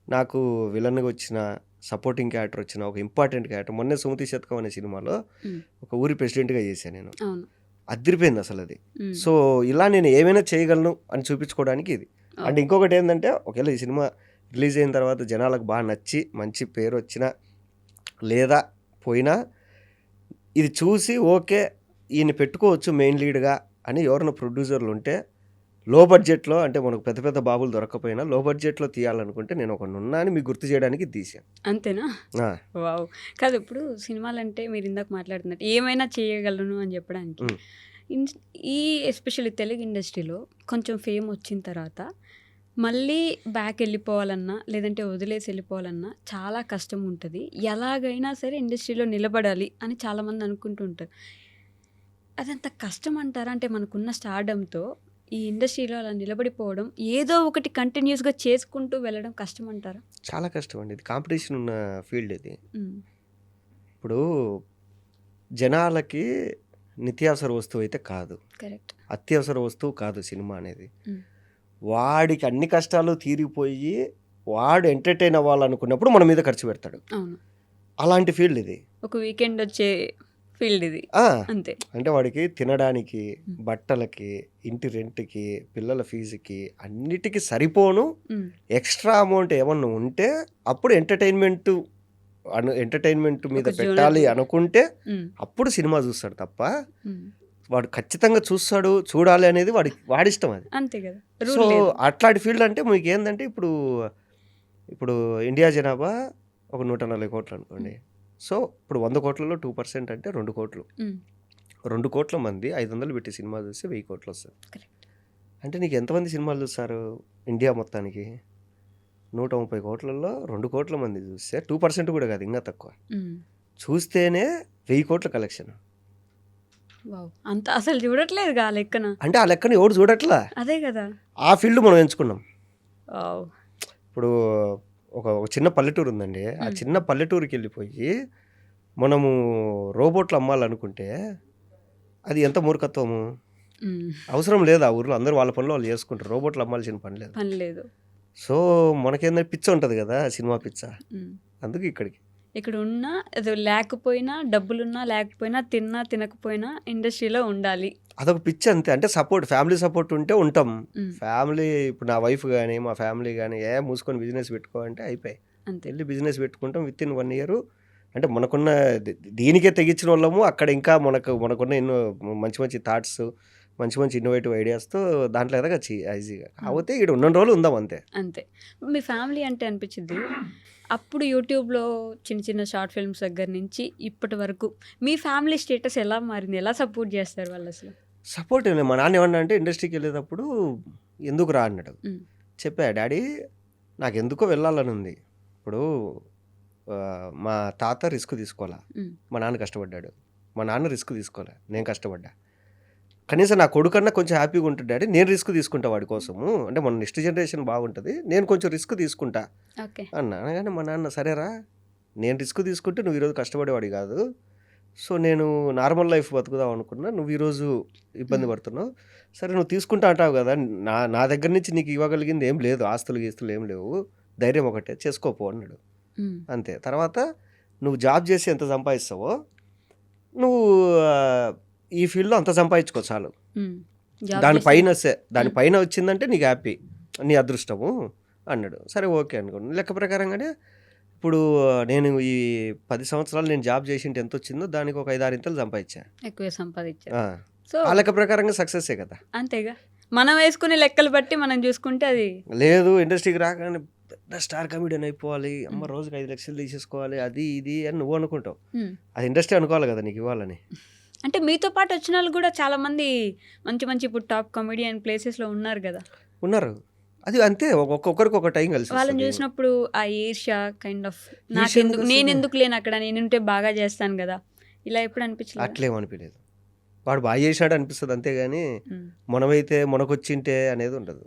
నాకు విలన్గా వచ్చిన, సపోర్టింగ్ క్యారెక్టర్ వచ్చిన, ఒక ఇంపార్టెంట్ క్యారెక్టర్. మొన్నే సుమతి శతకం అనే సినిమాలో ఒక ఊరి ప్రెసిడెంట్గా చేశాను నేను. అవును. అదిరిపోయింది అసలు అది. సో ఇలా నేను ఏమైనా చేయగలను అని చూపించుకోవడానికి ఇది. అండ్ ఇంకొకటి ఏంటంటే, ఒకవేళ ఈ సినిమా రిలీజ్ అయిన తర్వాత జనాలకు బాగా నచ్చి మంచి పేరు వచ్చినా లేదా పోయినా, ఇది చూసి ఓకే ఈయన పెట్టుకోవచ్చు మెయిన్ లీడ్గా అని ఎవరైనా ప్రొడ్యూసర్లు ఉంటే, లో బడ్జెట్లో, అంటే మనకు పెద్ద పెద్ద బాబులు దొరకకపోయినా లో బడ్జెట్లో తీయాలనుకుంటే నేను ఒకటి ఉన్నా అని మీకు గుర్తు చేయడానికి తీసాను. అంతేనా? వావ్. కాదు, ఇప్పుడు సినిమాలు అంటే మీరు ఇందాక మాట్లాడుతున్నట్టు ఏమైనా చేయగలను అని చెప్పడానికి, ఈ ఎస్పెషల్లీ తెలుగు ఇండస్ట్రీలో కొంచెం ఫేమ్ వచ్చిన తర్వాత మళ్ళీ బ్యాక్ వెళ్ళిపోవాలన్నా లేదంటే వదిలేసి వెళ్ళిపోవాలన్నా చాలా కష్టం ఉంటుంది. ఎలాగైనా సరే ఇండస్ట్రీలో నిలబడాలి అని చాలామంది అనుకుంటూ ఉంటారు. అదంత కష్టం అంటారా? అంటే మనకున్న స్టార్డంతో ఈ ఇండస్ట్రీలో అలా నిలబడిపోవడం, ఏదో ఒకటి కంటిన్యూస్గా చేసుకుంటూ వెళ్ళడం కష్టం అంటారా? చాలా కష్టం అండి. ఇది కాంపిటీషన్ ఉన్న ఫీల్డ్ ఇది. ఇప్పుడు జనాలకి నిత్యావసర వస్తువు అయితే కాదు, కరెక్ట్, అత్యవసర వస్తువు కాదు సినిమా అనేది. వాడికి అన్ని కష్టాలు తీరిపోయి వాడు ఎంటర్టైన్ అవ్వాలనుకున్నప్పుడు మన మీద ఖర్చు పెడతాడు. అవును. అలాంటి ఫీల్డ్ ఇది. ఒక వీకెండ్ వచ్చే ఫీల్డ్ ఇది. అంతే. అంటే వాడికి తినడానికి, బట్టలకి, ఇంటి రెంట్కి, పిల్లల ఫీజుకి అన్నిటికీ సరిపోను ఎక్స్ట్రా అమౌంట్ ఏమన్నా ఉంటే అప్పుడు ఎంటర్టైన్మెంట్ మీద పెట్టాలి అనుకుంటే అప్పుడు సినిమా చూస్తాడు తప్ప వాడు ఖచ్చితంగా చూడాలి అనేది వాడిష్టం అది. అంతే కదా. సో అట్లాంటి ఫీల్డ్ అంటే మీకు ఏంటంటే, ఇప్పుడు ఇండియా జనాభా ఒక 140 కోట్లు అనుకోండి. సో ఇప్పుడు 100 కోట్లలో 2% అంటే 2 కోట్లు. 2 కోట్ల మంది 500 పెట్టి సినిమా చూస్తే 1000 కోట్లు వస్తుంది. అంటే నీకు ఎంతమంది సినిమాలు చూస్తారు ఇండియా మొత్తానికి? 130 కోట్లలో 2 కోట్ల మంది చూస్తే 2% కూడా కాదు, ఇంకా తక్కువ చూస్తేనే 1000 కోట్ల కలెక్షన్. అంత అసలు చూడట్లేదు గా లెక్కన. అంటే ఆ లెక్కన ఎవడు చూడట్లా. అదే కదా. ఆ ఫీల్డ్ మనం ఎంచుకున్నాం. ఇప్పుడు ఒక చిన్న పల్లెటూరు ఉందండి. ఆ చిన్న పల్లెటూరుకి వెళ్ళిపోయి మనము రోబోట్లు అమ్మాలనుకుంటే అది ఎంత మూర్ఖత్వము. అవసరం లేదు. ఆ ఊర్లో అందరూ వాళ్ళ పనులు వాళ్ళు చేసుకుంటారు. రోబోట్లు అమ్మాల్సిన పని లేదు. సో మనకేందంటే పిచ్చ ఉంటుంది కదా, సినిమా పిచ్చ. అందుకు ఇక్కడ ఉన్నా అది లేకపోయినా, డబ్బులున్నా లేకపోయినా, తినకపోయినా ఇండస్ట్రీలో ఉండాలి. అదొక పిచ్చి అంతే. అంటే ఫ్యామిలీ సపోర్ట్ ఉంటే ఉంటాం. ఫ్యామిలీ, ఇప్పుడు నా వైఫ్ కానీ మా ఫ్యామిలీ కానీ మూసుకొని బిజినెస్ పెట్టుకోవాలంటే అయిపోయి వెళ్ళి బిజినెస్ పెట్టుకుంటాం. With in 1 year. అంటే మనకున్న దీనికే తెగించిన వాళ్ళము అక్కడ ఇంకా మనకున్న ఎన్నో మంచి థాట్స్, మంచి ఇన్నోవేటివ్ ఐడియాస్తో దాంట్లో ఎదగచ్చు ఈజీగా. కాకపోతే ఇక్కడ ఉన్న రోజులు ఉందాం అంతే. మీ ఫ్యామిలీ అంటే అనిపించింది అప్పుడు యూట్యూబ్లో చిన్న షార్ట్ ఫిల్మ్స్ దగ్గర నుంచి ఇప్పటి వరకు మీ ఫ్యామిలీ స్టేటస్ ఎలా మారింది? ఎలా సపోర్ట్ చేస్తారు వాళ్ళు? అసలు సపోర్ట్ ఏం లేదు. మా నాన్న ఏమన్నా అంటే ఇండస్ట్రీకి వెళ్ళేటప్పుడు ఎందుకు రా అన్నాడు. చెప్పా, డాడీ నాకు ఎందుకో వెళ్ళాలని ఉంది. ఇప్పుడు మా తాత రిస్క్ తీసుకోవాలా, మా నాన్న కష్టపడ్డాడు. మా నాన్న రిస్క్ తీసుకోలే, నేను కష్టపడ్డా. కనీసం నా కొడుకన్నా కొంచెం హ్యాపీగా ఉంటుంది డాడీ, నేను రిస్క్ తీసుకుంటా వాడి కోసము, అంటే మన నెక్స్ట్ జనరేషన్ బాగుంటుంది, నేను కొంచెం రిస్క్ తీసుకుంటా అన్నా. కానీ మా నాన్న సరేరా, నేను రిస్క్ తీసుకుంటే నువ్వు ఈరోజు కష్టపడేవాడి కాదు, సో నేను నార్మల్ లైఫ్ బతుకుదాం అనుకున్నా, నువ్వు ఈరోజు ఇబ్బంది పడుతున్నావు, సరే నువ్వు తీసుకుంటా అంటావు కదా, నా దగ్గర నుంచి నీకు ఇవ్వగలిగింది ఏం లేదు, ఆస్తులు గీస్తులు ఏం లేవు, ధైర్యం ఒకటే చేసుకోపో అన్నాడు. అంతే. తర్వాత నువ్వు జాబ్ చేసి ఎంత సంపాదిస్తావో నువ్వు ఈ ఫీల్డ్లో అంత సంపాదించుకో చాలు. జాబ్ దానిపైన దానిపైన వచ్చిందంటే నీకు హ్యాపీ, నీ అదృష్టము అన్నాడు. సరే ఓకే అనుకోండి. లెక్క ప్రకారంగానే ఇప్పుడు నేను ఈ 10 సంవత్సరాలు నేను జాబ్ చేసింటే ఎంత వచ్చిందో దానికి ఒక 5-6 ఇంతలు సంపాదించా. ఎక్కువ సంపాదించారు. ఆ. సో ఆ లెక్క ప్రకారంగా సక్సెస్సే కదా. అంతేగా, మనం వేసుకునే లెక్కలు బట్టి మనం చూసుకుంటే అది లేదు ఇండస్ట్రీకి రాగానే పెద్ద స్టార్ కమెడియన్ అయిపోవాలి, అమ్మ రోజుకి 5 లక్షలు తీసేసుకోవాలి, అది ఇది అని నువ్వు అనుకుంటావు. ఉమ్. అది ఇండస్ట్రీ అనుకోవాలి కదా నీకు ఇవ్వాలని. అంటే మీతో పాటు వచ్చిన వాళ్ళు కూడా చాలా మంది మంచి మంచి ఇప్పుడు టాప్ కామెడియన్ ప్లేసెస్లో ఉన్నారు కదా. ఉన్నారు. అది అంతే, ఒక్కొక్కరికి ఒక టైం కలిసి వాళ్ళని వస్తది. చూసినప్పుడు ఆ ఈర్ష్య కైండ్ ఆఫ్ ఈర్ష్య ఎందుకు వస్తది? నేను ఎందుకు లేను అక్కడ, నేనుంటే బాగా చేస్తాను కదా, ఇలా ఎప్పుడు అనిపించలేదు? అట్లేం అనిపించలేదు. వాడు బాగా చేసినాడు అనిపిస్తుంది అంతేగాని మనమైతే మనకొచ్చింటే అనేది ఉండదు.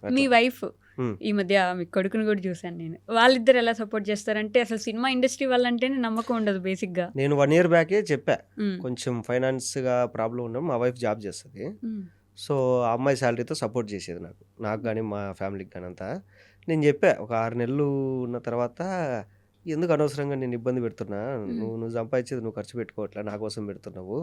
అట్లా. మీ వైఫ్ ఉమ్. ఈ మధ్య మీ కొడుకుని కూడా చూశాను నేను, వాళ్ళిద్దరు ఎలా సపోర్ట్ చేస్తారంటే అసలు సినిమా ఇండస్ట్రీ వాళ్ళంటేనే నమ్మకం ఉండదు బేసిక్గా. నేను 1 year బ్యాకే చెప్పా, కొంచెం ఫైనాన్స్గా ప్రాబ్లం ఉండడం, మా వైఫ్ జాబ్ చేస్తుంది. సో ఆ అమ్మాయి శాలరీతో సపోర్ట్ చేసేది నాకు కానీ మా ఫ్యామిలీకి కానీ అంతా. నేను చెప్పా ఒక 6 నెలలు ఉన్న తర్వాత, ఎందుకు అనవసరంగా నేను ఇబ్బంది పెడుతున్నా, నువ్వు సంపాదించేది నువ్వు ఖర్చు పెట్టుకోవట్లే, నా కోసం పెడుతున్నావు,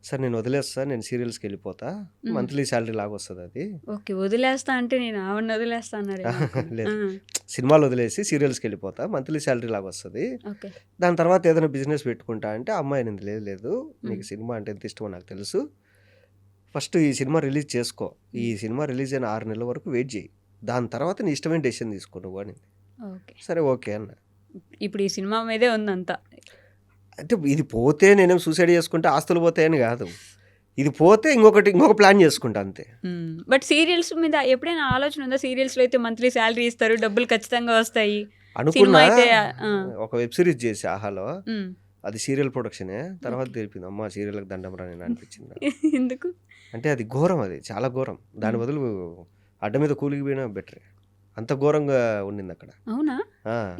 సరే నేను వదిలేస్తా, నేను సీరియల్స్కి వెళ్ళిపోతా, మంత్లీ శాలరీ లాగా వస్తుంది అది. ఓకే, వదిలేస్తా అంటే నేను ఆవిడని వదిలేస్తా అన్నారు. లేదు, సినిమాలు వదిలేసి సీరియల్స్కి వెళ్ళిపోతా, మంత్లీ శాలరీ లాగా వస్తుంది, ఓకే. దాని తర్వాత ఏదైనా బిజినెస్ పెట్టుకుంటా అంటే, అమ్మాయి నేను లేదు నీకు సినిమా అంటే ఎంత ఇష్టమో నాకు తెలుసు, ఫస్ట్ ఈ సినిమా రిలీజ్ చేసుకో, ఈ సినిమా రిలీజ్ అయిన 6 నెలల వరకు వెయిట్ చేయి, దాని తర్వాత నీ ఇష్టమైన డెసిషన్ తీసుకో నువ్వు అని. ఓకే, సరే ఓకే అన్న. ఇప్పుడు ఈ సినిమా మీదే ఉందంతా. అంటే ఇది పోతే నేనేం సూసైడ్ చేసుకుంటే ఆస్తులు పోతాయని కాదు, ఇది పోతే ఇంకొక ప్లాన్ చేసుకుంటా అంతే. బట్ సీరియల్స్ మీద ఎప్పుడైనా ఆలోచన ఉందా? సీరియల్స్లో అయితే మంత్లీ శాలరీ ఇస్తారు, డబ్బులు ఖచ్చితంగా వస్తాయి. అనుకున్నా అయితే ఒక వెబ్ సిరీస్ చేసి ఆహాలో, అది సీరియల్ ప్రొడక్షనే, తర్వాత తెలిపింది అమ్మ సీరియల్కి దండం రా నేను అనిపించింది. ఎందుకు అంటే అది ఘోరం, అది చాలా ఘోరం, దాని బదులు అడ్డ మీద కూలికి పోయినా బెటర్, అంత ఘోరంగా ఉండింది అక్కడ. అవునా?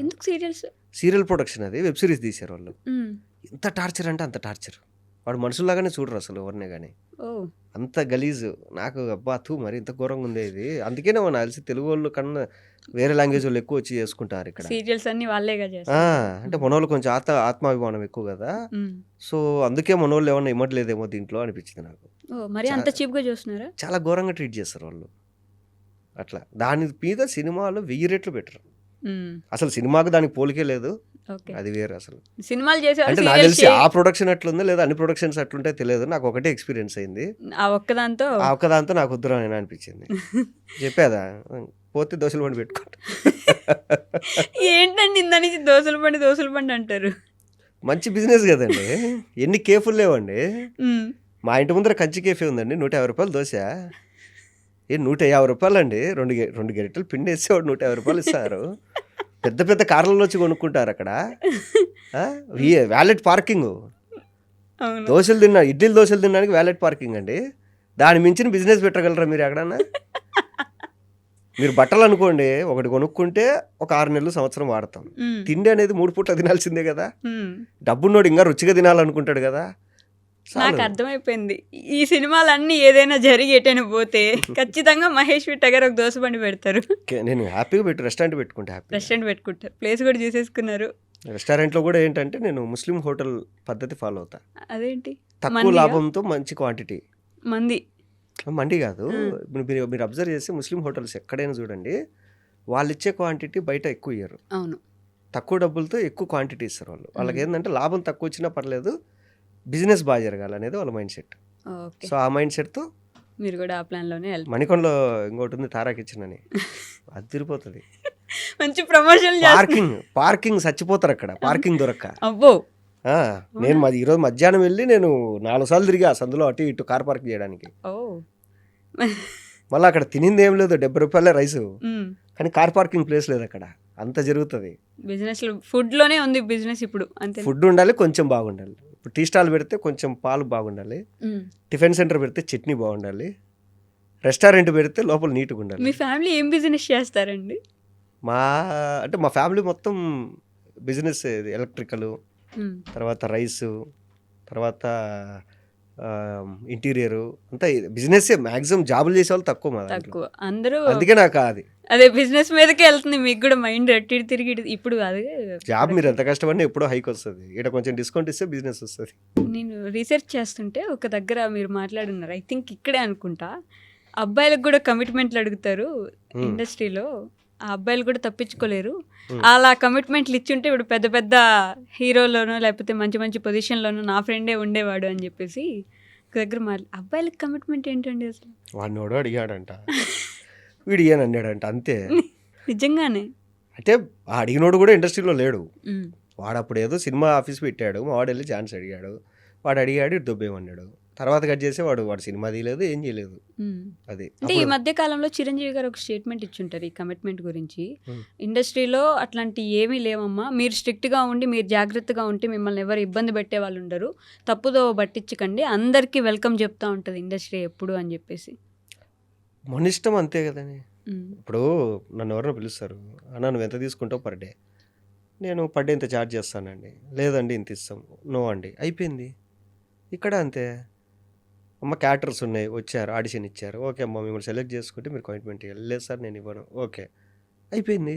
ఎందుకు సీరియల్స్? సీరియల్ ప్రొడక్షన్ అది, వెబ్ సిరీస్ తీశారు వాళ్ళు. ఎంత టార్చర్ అంటే అంత టార్చర్, వాడు మనుషుల్లాగానే చూడరు అసలు ఎవరినే కానీ, అంత గలీజు. నాకు అబ్బా మరి ఇంత ఘోరంగా ఉంది ఇది. అందుకేనే మన తెలిసి తెలుగు వాళ్ళు కన్నా వేరే లాంగ్వేజ్ వాళ్ళు ఎక్కువ వచ్చి చేసుకుంటారు ఇక్కడ. సీరియల్స్ అన్ని వాళ్ళేగా చేస్తారు. అంటే మనోళ్ళు కొంచెం ఆత్మాభిమానం ఎక్కువ కదా, సో అందుకే మనోళ్ళు ఏమన్నా ఇమ్మట్లేదేమో దీంట్లో అనిపించింది నాకు. మరి అంత చీప్ గా చూస్తున్నారా? చాలా ఘోరంగా ట్రీట్ చేస్తారు వాళ్ళు అట్లా. దాని మీద సినిమాలో 1000 రెట్లు బెటర్. అసలు సినిమాకు దానికి పోలికే లేదు, అది వేరే అసలు. సినిమాలు చేసే అంటే నాకు తెలిసి ఆ ప్రొడక్షన్ అట్లుందో లేదా అన్ని ప్రొడక్షన్స్ అట్లుంటే తెలియదు, నాకు ఒకటే ఎక్స్పీరియన్స్ అయింది, ఆ ఒక్కదాంతో నాకు వద్దురా అని అనిపించింది. చెప్పేదా పోతే దోశల బండి పెట్టుకుంటా. ఏంటండి ఇంత నుంచి దోశల బండి అంటారు? మంచి బిజినెస్ కదండి, ఎన్ని కేఫులు లేవండి. మా ఇంటి ముందర కంచి కేఫే ఉందండి, 150 రూపాయలు దోశ. 150 రూపాయలు అండి, రెండు గరిటెలు పిండి వేసేవాడు 150 రూపాయలు ఇస్తారు. పెద్ద పెద్ద కార్లలో వచ్చి కొనుక్కుంటారు అక్కడ. వ్యాలెట్ పార్కింగ్, ఇడ్లీలు దోశలు తినడానికి వ్యాలెట్ పార్కింగ్ అండి. దాని మించిన బిజినెస్ పెట్టగలరా మీరు ఎక్కడన్నా? మీరు బట్టలు అనుకోండి, ఒకటి కొనుక్కుంటే ఒక 6 నెలలు సంవత్సరం వాడతాం. తిండి అనేది 3 పూట్ల తినాల్సిందే కదా. డబ్బున్నోడు ఇంకా రుచిగా తినాలనుకుంటాడు కదా. నాకు అర్థమైపోయింది, ఈ సినిమాలన్నీ ఏదైనా జరిగి ఎటైనా పోతే ఖచ్చితంగా మహేష్ విట్ట గారు ఒక దోశ బండి పెడతారు. నేను హ్యాపీగా రెస్టారెంట్ పెట్టుకుంటారు, ప్లేస్ కూడా చూసేసుకున్నారు. రెస్టారెంట్లో కూడా ఏంటంటే నేను ముస్లిం హోటల్ పద్ధతి ఫాలో అవుతా. అదేంటి? తక్కువ లాభంతో మంచి క్వాంటిటీ. మండి కాదు, మీరు అబ్జర్వ్ చేస్తే ముస్లిం హోటల్స్ ఎక్కడైనా చూడండి, వాళ్ళు ఇచ్చే క్వాంటిటీ బయట ఎక్కువ ఇయ్యరు. అవును, తక్కువ డబ్బులతో ఎక్కువ క్వాంటిటీ ఇస్తారు వాళ్ళు. వాళ్ళకి ఏంటంటే లాభం తక్కువ వచ్చినా పర్లేదు, బిజినెస్ బాగా జరగాలనేది వాళ్ళ మైండ్ సెట్. సో ఆ మైండ్ సెట్తో మీరు కూడా ఆ ప్లాన్లోనే మణికొండలో ఇంకోటి ఉంది తారా కిచెన్ అని, అది తిరిగిపోతుంది. మంచి ప్రమోషన్. పార్కింగ్ చచ్చిపోతారు అక్కడ, పార్కింగ్ దొరక్క. అబ్బో, నేను ఈరోజు మధ్యాహ్నం వెళ్ళి నేను 4 సార్లు తిరిగా సందులో అటు ఇటు కార్ పార్క్ చేయడానికి. మళ్ళీ అక్కడ తినింది ఏం లేదు, 70 రూపాయలే రైసు, కానీ కార్ పార్కింగ్ ప్లేస్ లేదు అక్కడ. అంత జరుగుతుంది బిజినెస్. ఫుడ్ లోనే ఉంది బిజినెస్ ఇప్పుడు. అంతే, ఫుడ్ ఉండాలి, కొంచెం బాగుండాలి. ఇప్పుడు టీ స్టాల్ పెడితే కొంచెం పాలు బాగుండాలి, టిఫిన్ సెంటర్ పెడితే చట్నీ బాగుండాలి, రెస్టారెంట్ పెడితే లోపల నీట్గా ఉండాలి. మీ ఫ్యామిలీ ఏం బిజినెస్ చేస్తారండి? మా ఫ్యామిలీ మొత్తం బిజినెస్ ఎలక్ట్రికల్, తర్వాత రైసు, తర్వాత ఇంటీరియరు అంతా బిజినెస్సే. మ్యాక్సిమం జాబులు చేసే వాళ్ళు తక్కువ మా దాంట్లో. తక్కువ అందరూ అందుకే నాకు అది అదే బిజినెస్ మీదకే వెళ్తుంది మీకు కూడా మైండ్ అట్టి తిరిగి ఇప్పుడు అదే జాబ్ మీరు ఎంత కష్టపడినా ఎప్పుడో హైక్ వస్తుంది. ఇక్కడ కొంచెం డిస్కౌంట్ ఇస్తే బిజినెస్ వస్తుంది. నేను రీసెర్చ్ చేస్తుంటే ఒక దగ్గర మీరు మాట్లాడున్నారు, ఐ థింక్ ఇక్కడే అనుకుంటా, అబ్బాయిలకు కూడా కమిట్మెంట్లు అడుగుతారు ఇండస్ట్రీలో, ఆ అబ్బాయిలు కూడా తప్పించుకోలేరు, అలా కమిట్మెంట్లు ఇచ్చుంటే ఇప్పుడు పెద్ద పెద్ద హీరోలోనో లేకపోతే మంచి మంచి పొజిషన్లోనో నా ఫ్రెండే ఉండేవాడు అని చెప్పేసి ఒక దగ్గర అబ్బాయిలకు కమిట్మెంట్ ఏంటండి అసలు? వాడిని ఎవడో అడిగాడంట, వీడు ఇయ్యని అన్నాడంట, అంతే. నిజంగానే అంటే ఆ అడిగినోడు కూడా ఇండస్ట్రీలో లేడు. వాడు అప్పుడు ఏదో సినిమా ఆఫీస్ పెట్టాడు, మా వాడు వెళ్ళి ఛాన్స్ అడిగాడు, వాడు అడిగాడు, ఇటు దుబ్బేమన్నాడు. తర్వాత కట్ చేసి వాడు సినిమా తీయలేదు, ఏం చేయలేదు. అది అంటే ఈ మధ్య కాలంలో చిరంజీవి గారు ఒక స్టేట్మెంట్ ఇచ్చుంటారు ఈ కమిట్మెంట్ గురించి. ఇండస్ట్రీలో అట్లాంటి ఏమీ లేవమ్మా, మీరు స్ట్రిక్ట్గా ఉండి మీరు జాగ్రత్తగా ఉంటే మిమ్మల్ని ఎవరు ఇబ్బంది పెట్టే వాళ్ళు ఉండరు, తప్పుదో పట్టించకండి, అందరికీ వెల్కమ్ చెప్తా ఉంటుంది ఇండస్ట్రీ ఎప్పుడు అని చెప్పేసి. మన ఇష్టం అంతే కదండి. ఇప్పుడు నన్ను ఎవరైనా పిలుస్తారు, అన్న నువ్వు ఎంత తీసుకుంటావు పర్ డే, నేను పర్ డే ఇంత ఛార్జ్ చేస్తానండి, లేదండి ఇంత ఇస్తాం, నో అండి, అయిపోయింది. ఇక్కడ అంతే. అమ్మ క్యారెక్టర్స్ ఉన్నాయి, వచ్చారు, ఆడిషన్ ఇచ్చారు, ఓకే అమ్మ మిమ్మల్ని సెలెక్ట్ చేసుకుంటే మీరు కమిట్మెంట్ ఇవ్వాలి, లేదు సార్ నేను ఇవ్వను, ఓకే అయిపోయింది.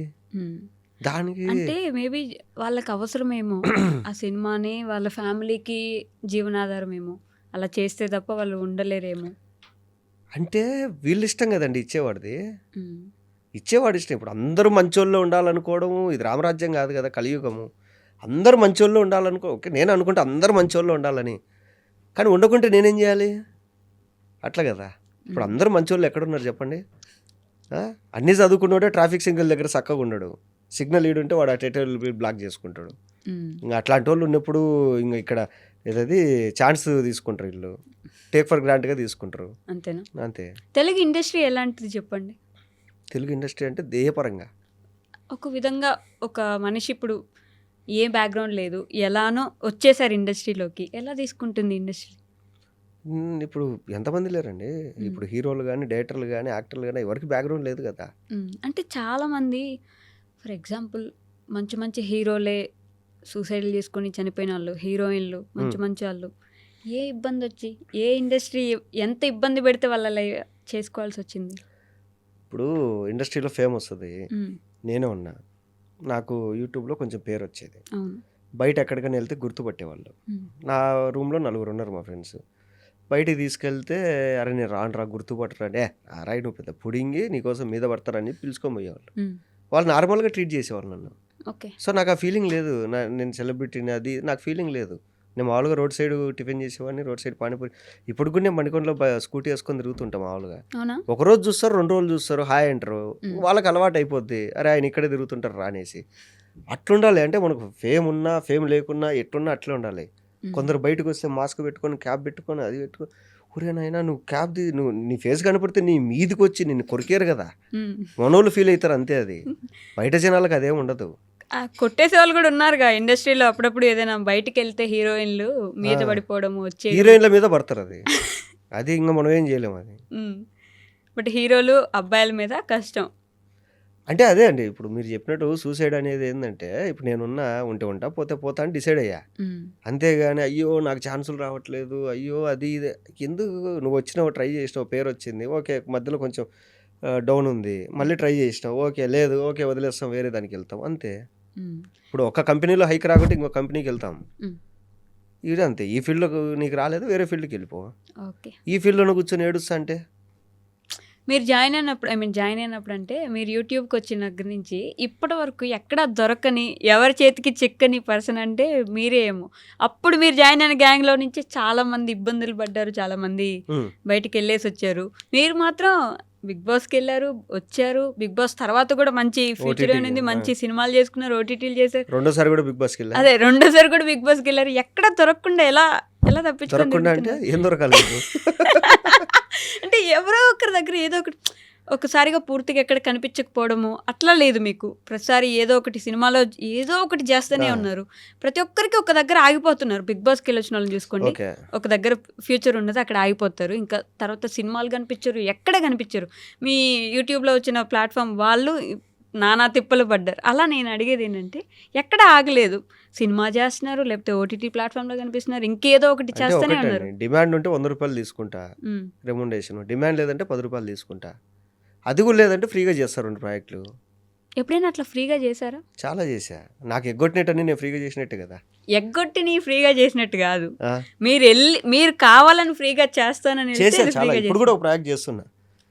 దానికి అంటే మేబీ వాళ్ళకి అవసరమేమో ఆ సినిమాని, వాళ్ళ ఫ్యామిలీకి జీవనాధారమేమో, అలా చేస్తే తప్ప వాళ్ళు ఉండలేరేమో. అంటే వీళ్ళు ఇష్టం కదండి ఇచ్చేవాడిది, ఇచ్చేవాడు ఇష్టం. ఇప్పుడు అందరూ మంచోళ్ళు ఉండాలనుకోవడం ఇది రామరాజ్యం కాదు కదా, కలియుగము. అందరూ మంచోళ్ళు ఉండాలనుకో, ఓకే నేను అనుకుంటే అందరూ మంచోళ్ళు ఉండాలని, కానీ ఉండకుంటే నేనేం చేయాలి? అట్లా కదా. ఇప్పుడు అందరూ మంచోళ్ళు ఎక్కడున్నారు చెప్పండి? అన్నీ చదువుకున్నాడే ట్రాఫిక్ సిగ్నల్ దగ్గర చక్కగా ఉండడు, సిగ్నల్ ఈడుంటే వాడు అటెటల్ బ్లాక్ చేసుకుంటాడు. ఇంకా అట్లాంటి వాళ్ళు ఉన్నప్పుడు ఇంకా ఇక్కడ ఏదది ఛాన్స్ తీసుకుంటారు, వీళ్ళు టేక్ ఫర్ గ్రాంట్గా తీసుకుంటారు. అంతేనా? అంతే. తెలుగు ఇండస్ట్రీ ఎలాంటిది చెప్పండి? తెలుగు ఇండస్ట్రీ అంటే దేహపరంగా ఒక విధంగా ఒక మనిషి ఇప్పుడు ఏ బ్యాక్గ్రౌండ్ లేదు, ఎలానో వచ్చేసారు ఇండస్ట్రీలోకి, ఎలా తీసుకుంటుంది ఇండస్ట్రీ? ఇప్పుడు ఎంతమంది లేరండి, ఇప్పుడు హీరోలు కానీ డైరెక్టర్లు కానీ యాక్టర్లు కానీ ఎవరికి బ్యాక్గ్రౌండ్ లేదు కదా. అంటే చాలామంది ఫర్ ఎగ్జాంపుల్ మంచి మంచి హీరోలే సూసైడ్లు చేసుకొని చనిపోయిన వాళ్ళు, హీరోయిన్లు మంచి మంచి వాళ్ళు, ఏ ఇబ్బంది వచ్చి ఏ ఇండస్ట్రీ ఎంత ఇబ్బంది పెడితే వాళ్ళ చేసుకోవాల్సి వచ్చింది? ఇప్పుడు ఇండస్ట్రీలో ఫేమ్ వస్తుంది, నేనే ఉన్నా, నాకు యూట్యూబ్లో కొంచెం పేరు వచ్చేది, బయట ఎక్కడికైనా వెళ్తే గుర్తుపట్టేవాళ్ళు. నా రూమ్లో 4 ఉన్నారు మా ఫ్రెండ్స్, బయటికి తీసుకెళ్తే అరే నేను రాను రా గుర్తుపట్టరా, రాయి నువ్వు పెద్ద పుడింగి నీకోసం మీద పడతారని పిలుచుకొని పోయేవాళ్ళు. వాళ్ళు నార్మల్గా ట్రీట్ చేసేవాళ్ళు నన్ను. ఓకే. సో నాకు ఆ ఫీలింగ్ లేదు, నేను సెలబ్రిటీని అది నాకు ఫీలింగ్ లేదు. నేను మామూలుగా రోడ్ సైడ్ టిఫిన్ చేసేవాడిని, రోడ్ సైడ్ పానీపూరి. ఇప్పుడు కూడా నేను మణికొండలో స్కూటీ వేసుకొని తిరుగుతుంటాం మామూలుగా. ఒకరోజు చూస్తారు, 2 రోజులు చూస్తారు, హాయ్ అంటారు, వాళ్ళకి అలవాటు అయిపోద్ది, అరే ఆయన ఇక్కడే తిరుగుతుంటారు రా అనేసి. అట్లుండాలి. అంటే మనకు ఫేమ్ ఉన్నా ఫేమ్ లేకున్నా ఎట్లున్నా అట్లే ఉండాలి. కొందరు బయటకు వస్తే మాస్క్ పెట్టుకొని క్యాప్ పెట్టుకొని అది పెట్టుకొని, ఊరేనైనా నువ్వు క్యాప్ది నువ్వు నీ ఫేస్ కనపడితే నీ మీదికి వచ్చి నిన్ను కొరికారు కదా, మనోళ్ళు ఫీల్ అవుతారు అంతే. అది బయట జనాలకు అదేం ఉండదు. కొట్టేసే వాళ్ళు కూడా ఉన్నారుగా ఇండస్ట్రీలో, అప్పుడప్పుడు ఏదైనా బయటికి వెళ్తే హీరోయిన్లు మీద పడిపోవడము, వచ్చే హీరోయిన్ల మీద పడతారు, అది ఇంకా మనం ఏం చేయలేము అది. బట్ హీరోలు అబ్బాయిల మీద కష్టం. అంటే అదే అండి, ఇప్పుడు మీరు చెప్పినట్టు సూసైడ్ అనేది ఏంటంటే, ఇప్పుడు నేనున్నా ఉంటే ఉంటా పోతే పోతా అని డిసైడ్ అయ్యా, అంతేగాని అయ్యో నాకు ఛాన్సులు రావట్లేదు, అయ్యో అది ఇదే ఎందుకు. నువ్వు వచ్చినావు, ట్రై చేసినావు, పేరు వచ్చింది, ఓకే మధ్యలో కొంచెం డౌన్ ఉంది, మళ్ళీ ట్రై చేసినావు, ఓకే లేదు, ఓకే వదిలేస్తాం, వేరే దానికి వెళ్తాం అంతే. ఇప్పుడు ఒక కంపెనీలో హైక్ రాకుంటే ఇంకో కంపెనీకి వెళ్తాం, ఇది అంతే. ఈ ఫీల్డ్లో నీకు రాలేదు, వేరే ఫీల్డ్కి వెళ్ళిపో. ఈ ఫీల్డ్లో కూర్చొని ఏడుస్తా అంటే మీరు జాయిన్ అయినప్పుడు అంటే మీరు యూట్యూబ్కి వచ్చిన దగ్గర నుంచి ఇప్పటి వరకు ఎక్కడ దొరకని, ఎవరి చేతికి చిక్కని పర్సన్ అంటే మీరే ఏమో. అప్పుడు మీరు జాయిన్ అయిన గ్యాంగ్లో నుంచి చాలామంది ఇబ్బందులు పడ్డారు, చాలామంది బయటికి వెళ్ళేసి వచ్చారు. మీరు మాత్రం బిగ్ బాస్కి వెళ్ళారు, వచ్చారు. బిగ్ బాస్ తర్వాత కూడా మంచి ఫ్యూచర్ ఉంది, మంచి సినిమాలు చేసుకున్నారు, ఓటీటీలు చేశారు. రెండోసారి కూడా బిగ్ బాస్కి వెళ్ళారు. అదే రెండోసారి కూడా బిగ్ బాస్కి వెళ్ళారు. ఎక్కడ దొరకకుండా ఎలా తప్పించుకోకుండా అంటే ఏం దొరకాలి అంటే ఎవరో ఒకరి దగ్గర ఏదో ఒకటి ఒకసారిగా పూర్తిగా ఎక్కడ కనిపించకపోవడము అట్లా లేదు మీకు. ప్రతిసారి ఏదో ఒకటి సినిమాలో ఏదో ఒకటి చేస్తూనే ఉన్నారు. ప్రతి ఒక్కరికి ఒక దగ్గర ఆగిపోతున్నారు. బిగ్ బాస్కి వెళ్ళి వచ్చిన వాళ్ళని చూసుకోండి, ఒక దగ్గర ఫ్యూచర్ ఉన్నది అక్కడ ఆగిపోతారు. ఇంకా తర్వాత సినిమాలు కనిపించరు, ఎక్కడ కనిపించరు. మీ యూట్యూబ్లో వచ్చిన ప్లాట్ఫామ్ వాళ్ళు నానా తిప్పలు పడ్డారు. అలా నేను అడిగేది ఏంటంటే ఎక్కడ ఆగలేదు. సినిమా చేస్తున్నారు, లేకపోతే ఓటీటీ ప్లాట్ఫామ్లో కనిపిస్తున్నారు, ఇంకేదో ఒకటి అంటే చేస్తూనే ఉన్నారు. ఒకటండి, డిమాండ్ ఉంటే 100 రూపాయలు తీసుకుంటా ఉమ్. రెమ్యునరేషన్, డిమాండ్ లేదంటే 10 రూపాయలు తీసుకుంటా. అది కూడా లేదంటే ఫ్రీగా చేస్తారు 2 ప్రాజెక్టులు. ఎప్పుడైనా అట్లా ఫ్రీగా చేశారా? చాలా చేశా. నాకు ఎగ్గొట్టినట్టని నేను ఫ్రీగా చేసినట్టే కదా. ఎగ్గొట్టి నీ ఫ్రీగా చేసినట్టు కాదు, ఆ, మీరు కావాలని ఫ్రీగా చేస్తానని వెళ్తే చేశా అది చాలా. ఫ్రీగా ఇప్పుడు చేశారు. కూడా ఒక ప్రాజెక్ట్ చేస్తున్నా.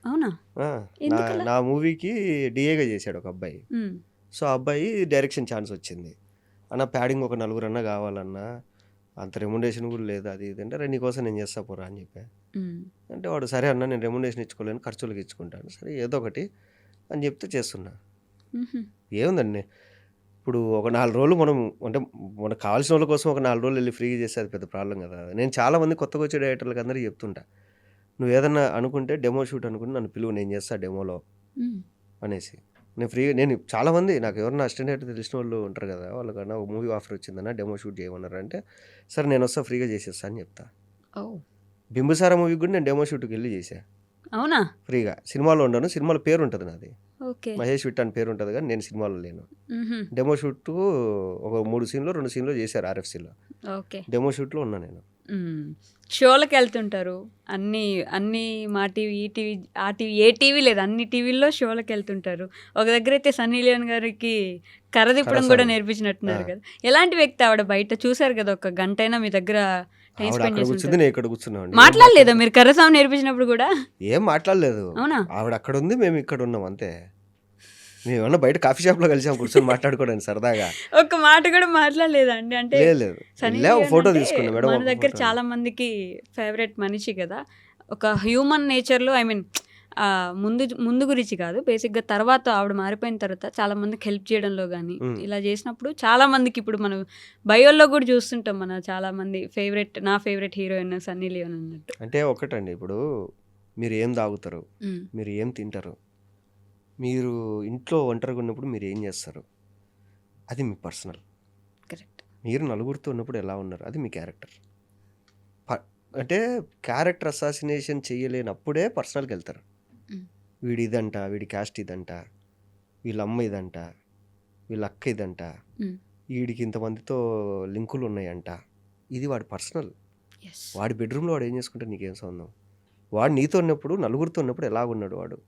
అవునా? ఆ, నా ఎందుకలా? నా మూవీకి డిఏగా చేశాడు ఒక అబ్బాయి. ఉమ్. సో ఆ అబ్బాయి డైరెక్షన్ ఛాన్స్ వచ్చింది. అన్న ప్యాడింగ్ ఒక 4 అన్నా కావాలన్నా, అంత రెమ్యునరేషన్ కూడా లేదు అది ఇది అంటే, "రే నీకోసం నేను చేస్తా పోరా" అని చెప్పా. ఉమ్. అంటే వాడు సరే అన్న నేను రెమ్యునరేషన్ ఇచ్చుకోలేను, ఖర్చులకు ఇచ్చుకుంటాను, సరే ఏదో ఒకటి అని చెప్తే చేస్తున్నా. ఉహు. ఏముందండి, ఇప్పుడు ఒక 4 రోజులు మనం అంటే మనకు కావాల్సిన వాళ్ళ కోసం ఒక 4 రోజులు వెళ్ళి ఫ్రీగా చేస్తే అది పెద్ద ప్రాబ్లం కదా. నేను చాలామంది కొత్తగా వచ్చే డైరెక్టర్లకు అందరికీ చెప్తుంటా, నువ్వు ఏదన్నా అనుకుంటే డెమో షూట్ అనుకుంటే నన్ను పిలువు, నేను చేస్తా డెమోలో ఉమ్. అనేసి. నేను ఫ్రీగా, నేను చాలామంది నాకు ఎవరన్నా అసిస్టెంట్ డైరెక్టర్ తెలిసిన వాళ్ళు ఉంటారు కదా, వాళ్ళకన్నా ఒక మూవీ ఆఫర్ వచ్చిందన్న డెమో షూట్ చేయమన్నారు అంటే, సరే నేను వస్తా ఫ్రీగా చేసేస్తా అని చెప్తా. ఓ, బింబిసారా మూవీకి కూడా నేను డెమో షూట్కి వెళ్ళి చేశా అవునా? ఫ్రీగా. సినిమాలో ఉండను, సినిమాలో పేరు ఉంటుంది నాది, ఓకే. మహేష్ విట్ అని పేరు ఉంటుంది, కానీ నేను సినిమాలో లేను. ఉహు.2 షూట్ ఒక 3 సీన్లో 2 సీన్లో చేశారు ఆర్ఎఫ్సీలో. ఓకే. డెమో షూట్లో ఉన్నా నేను. ఉమ్. షోలకు వెళ్తుంటారు, అన్ని అన్ని మా టీవీ, ఈ టీవీ, ఆ టీవీ, ఏ టీవీ లేదు, అన్ని టీవీల్లో షోలకు వెళ్తుంటారు. ఒక దగ్గర అయితే సన్నీ లియోన్ గారికి కర్ర తిప్పడం కూడా కరసాలు. నేర్పించినట్టున్నారు ఆ. కదా. ఎలాంటి వ్యక్తి ఆవిడ? బయట చూసారు కదా, ఒక గంట అయినా మీ దగ్గర టైం ఆవిడ స్పెండ్ అక్కడ చేసి కూర్చుంది, ఉంటారు. నేను ఇక్కడ కూర్చున్నామండి. మాట్లాడలేదా మీరు కర్రసాము నేర్పించినప్పుడు కూడా? ఏం మాట్లాడలేదు. అవునా? ఆవిడ అక్కడ ఉంది, మేము ఇక్కడ ఉన్నాం అంతే. మేము ఏమన్నా బయట కాఫీ షాప్లో కలిసాం కూర్చొని మాట్లాడుకోవడానికి సరదాగా. ఒక్క మాట కూడా మాట్లాడలేదా అండి? అంటే లేదు సన్నీ వెళ్ళా, ఒక లియోన్ ఫోటో అంటే తీసుకున్నా మేడం, మన ఒక దగ్గర ఫోటో. చాలా మందికి ఫేవరెట్ మనిషి కదా. ఒక హ్యూమన్ నేచర్లో, ఐ మీన్ ముందు ముందు గురించి కాదు, బేసిక్గా తర్వాత ఆవిడ మారిపోయిన తర్వాత చాలా మందికి హెల్ప్ చేయడంలో కానీ ఉమ్. ఇలా చేసినప్పుడు చాలా మందికి, ఇప్పుడు మనం బయోల్లో కూడా చూస్తుంటాం, మన చాలా మంది నా ఫేవరెట్ హీరోయిన్ సన్నీ లియోన్ అన్నట్టు. అంటే ఒకటండి, ఇప్పుడు మీరు ఏం తాగుతారు, ఉమ్. మీరు ఏం తింటారు, మీరు ఇంట్లో ఒంటరిగా ఉన్నప్పుడు మీరు ఏం చేస్తారు, అది మీ పర్సనల్. కరెక్ట్. మీరు నలుగురితో ఉన్నప్పుడు ఎలా ఉన్నారు, అది మీ క్యారెక్టర్. అంటే క్యారెక్టర్ అసాసినేషన్ చేయలేనప్పుడే పర్సనల్కి వెళ్తారు. ఉమ్. వీడి ఇదంట, వీడి క్యాస్ట్ ఇదంట, వీళ్ళ అమ్మ ఇదంట, వీళ్ళ అక్క ఇదంట, ఉమ్. వీడికి ఇంతమందితో లింకులు ఉన్నాయంట, ఇది వాడి పర్సనల్. ఎస్. వాడి బెడ్రూమ్లో వాడు ఏం చేసుకుంటే నీకేం సంబంధం. వాడు నీతో ఉన్నప్పుడు, నలుగురితో ఉన్నప్పుడు ఎలాగున్నాడు వాడు,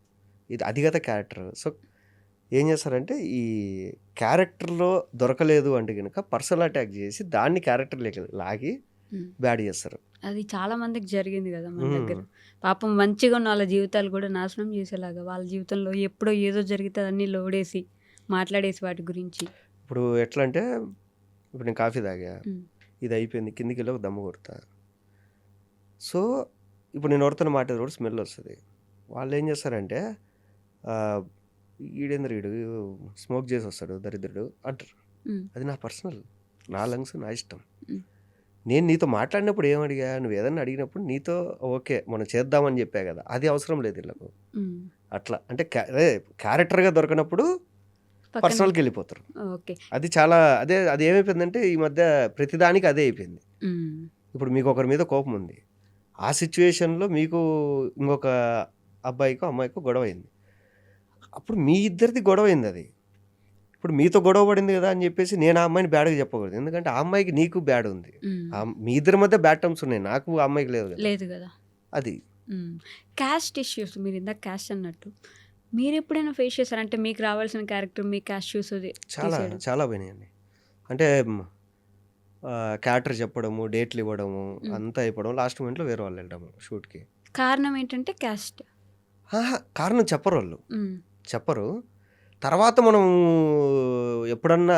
ఇది అది కదా క్యారెక్టర్. సో ఏం చేస్తారంటే, ఈ క్యారెక్టర్లో దొరకలేదు అంటే కనుక పర్సనల్ అటాక్ చేసి దాన్ని క్యారెక్టర్ లాగి ఉమ్. బ్యాడ్ చేస్తారు. అది చాలా మందికి జరిగింది కదా మన ఉమ్. దగ్గర. పాపం మంచిగా ఉన్న వాళ్ళ జీవితాలు కూడా నాశనం చేసేలాగా, వాళ్ళ జీవితంలో ఎప్పుడో ఏదో జరిగితే అన్నీ లోడేసి మాట్లాడేసి వాటి గురించి. ఇప్పుడు ఎట్లా అంటే, ఇప్పుడు నేను కాఫీ తాగా, ఉమ్. ఇది ఇది అయిపోయింది, కిందికి వెళ్ళి ఒక దమ్ము కొడతా. సో ఇప్పుడు నేను ఎవరితో మాట్లాడే కూడా స్మెల్ వస్తుంది. వాళ్ళు ఏం చేస్తారంటే, "ఆ, ఈడేంద్ర వీడు స్మోక్ చేసి వస్తాడు దరిద్రుడు" అంటారు. ఉమ్. అది నా పర్సనల్, నా లంగ్స్, నా ఇష్టం. ఉమ్. నేను నీతో మాట్లాడినప్పుడు ఏమడిగా, నువ్వు ఏదన్నా అడిగినప్పుడు నీతో ఓకే మనం చేద్దామని చెప్పా కదా, అది అవసరం లేదు వీళ్ళకు. ఉమ్. అట్లా అంటే క్యారెక్టర్గా దొరకనప్పుడు పక్కన పర్సనల్కి వెళ్ళిపోతారు. ఓకే. అది చాలా అది ఏమైపోయిందంటే ఈ మధ్య ప్రతిదానికి అదే అయిపోయింది. ఉమ్. ఇప్పుడు మీకు ఒకరి మీద కోపం ఉంది, ఆ సిచ్యువేషన్లో మీకు ఇంకొక అబ్బాయికో అమ్మాయికో గొడవ అయింది, అప్పుడు మీ ఇద్దరిది గొడవ అయింది. అది ఇప్పుడు మీతో గొడవ పడింది కదా అని చెప్పేసి నేను ఆ అమ్మాయిని బ్యాడ్గా చెప్పకూడదు, ఎందుకంటే ఆ అమ్మాయికి నీకు బ్యాడ్ ఉంది. ఉమ్. మీ ఇద్దరి మధ్య బ్యాడ్ టర్మ్స్ ఉన్నాయి, నాకు ఆ అమ్మాయికి లేదు కదా. లేదు కదా. అది క్యాస్ట్ ఇష్యూస్ మీరు ఇందాక క్యాస్ట్ అన్నట్టు మీరు ఎప్పుడైనా ఫేస్ చేశారంటే, మీకు రావాల్సిన క్యారెక్టర్ మీ క్యాస్ట్ చూస్ చాలా చాలా పోయినాయండి. అంటే క్యారెక్టర్ చెప్పడము, డేట్లు ఇవ్వడము, అంతా అయిపోవడం, లాస్ట్ మూమెంట్లో వేరే వాళ్ళు వెళ్ళడము షూట్కి. కారణం ఏంటంటే క్యాస్ట్. కారణం చెప్పరు వాళ్ళు, చెప్పరు. తర్వాత మనం ఎప్పుడన్నా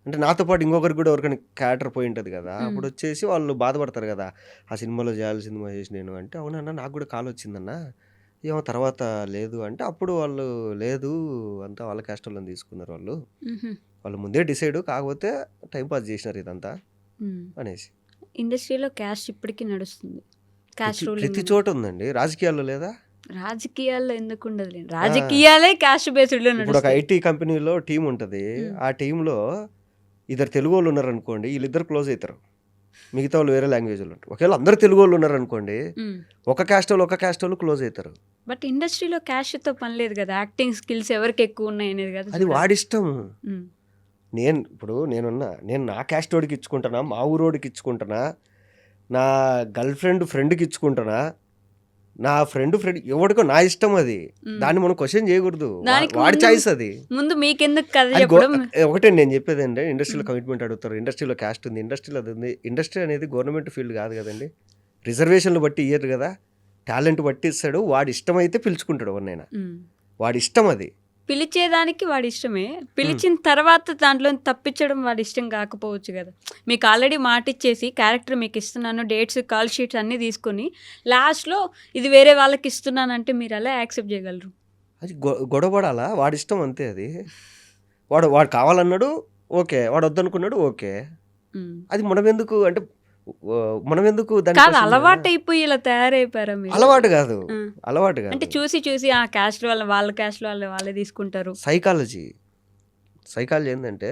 అంటే నాతో పాటు ఇంకొకరికి కూడా ఎవరికైనా క్యారెక్టర్ పోయి ఉంటుంది కదా, అప్పుడు వచ్చేసి వాళ్ళు బాధపడతారు కదా, ఆ సినిమాలో చేయాల్సింది మహేష్ నేను అంటే, అవునన్నా నాకు కూడా కాల్ వచ్చిందన్న, ఏమో తర్వాత లేదు అంటే, అప్పుడు వాళ్ళు లేదు అంతా వాళ్ళ క్యాస్ట్ వాళ్ళని తీసుకున్నారు, వాళ్ళు ముందే డిసైడ్, కాకపోతే టైంపాస్ చేసినారు ఇదంతా అనేసి. ఇండస్ట్రీలో క్యాస్ట్ ఇప్పటికీ నడుస్తుంది. క్యాస్ట్ ప్రతి రూలింగ్ చోట ఉందండి, రాజకీయాల్లో లేదా? రాజకీయాల్లో ఎందుకు ఉండదు, రాజకీయాలే క్యాస్ట్ బేస్డ్ లో ఇప్పుడు ఒక నడుస్తాయి. ఐటీ కంపెనీలో టీం ఉంటుంది, ఆ టీంలో ఇద్దరు తెలుగు వాళ్ళు ఉన్నారు అనుకోండి, వీళ్ళిద్దరు క్లోజ్ అవుతారు. మిగతా వాళ్ళు వేరే లాంగ్వేజ్ వాళ్ళు ఉంటారు. ఒకవేళ అందరు తెలుగు వాళ్ళు ఉన్నారనుకోండి, ఒక క్యాస్ట్ వాళ్ళు క్లోజ్ అవుతారు. బట్ ఇండస్ట్రీలో క్యాష్‌తో పని లేదు గదా! యాక్టింగ్ స్కిల్స్ ఎవరికి ఎక్కువ ఉన్నాయి అనేది కదా అది చూడాలి. వాడిష్టం. హ్మ్. నేను నా క్యాస్ట్ వాడికి ఇచ్చుకుంటానా, మా ఊరోడికి ఇచ్చుకుంటానా, నా గర్ల్ ఫ్రెండ్కి ఇచ్చుకుంటానా, నా ఫ్రెండ్ ఎవడికో నా ఇష్టం అది. హ్మ్. దాన్ని మనం క్వశ్చన్ చేయకూడదు. దానికి వాడి ముందు చాయిస్ అది. ముందు మీకెందుకు కథ అది చెప్పడం? ఒకటే నేను చెప్పేది అంటే ఇండస్ట్రీలో హ్మ్. కమిట్మెంట్ అడుగుతారు, ఇండస్ట్రీలో క్యాస్ట్ ఉంది, ఇండస్ట్రీలో అది ఉంది. ఇండస్ట్రీ అనేది గవర్నమెంట్ ఫీల్డ్ కాదు కదండి. రిజర్వేషన్లు బట్టి ఇయ్యరు కదా, టాలెంట్ బట్టి ఇస్తాడు. వాడి ఇష్టం అయితే పిలుచుకుంటాడు ఎవరినైనా, హ్మ్. వాడి ఇష్టం అది. పిలిచేదానికి వాడి ఇష్టమే. పిలిచిన తర్వాత దాంట్లో తప్పించడం వాడి ఇష్టం కాకపోవచ్చు కదా. మీకు ఆల్రెడీ మాట ఇచ్చేసి క్యారెక్టర్ మీకు ఇస్తున్నాను, డేట్స్, కాల్ షీట్స్ అన్నీ తీసుకొని లాస్ట్‌లో ఇది వేరే వాళ్ళకి ఇస్తున్నానంటే మీరు ఎలా యాక్సెప్ట్ చేయగలరు? అది గొడవపడాలా, వాడి ఇష్టం అంతే అది. వాడు కావాలన్నాడు ఓకే, వాడు వద్దనుకున్నాడు ఓకే. హ్మ్. అది మనం ఎందుకు దాన్ని కాదు, క్వశ్చన్ చేయాలి? అలవాటైపోయి ఇలా తయారైపోయారా మీరు? అలవాటు కాదు, ఆ. అలవాటు అంటే కాదు. చూసి ఆ క్యాస్ట్ వాళ్ళ క్యాస్ట్ వాళ్ళే తీసుకుంటారు. సైకాలజీ ఏంటంటే,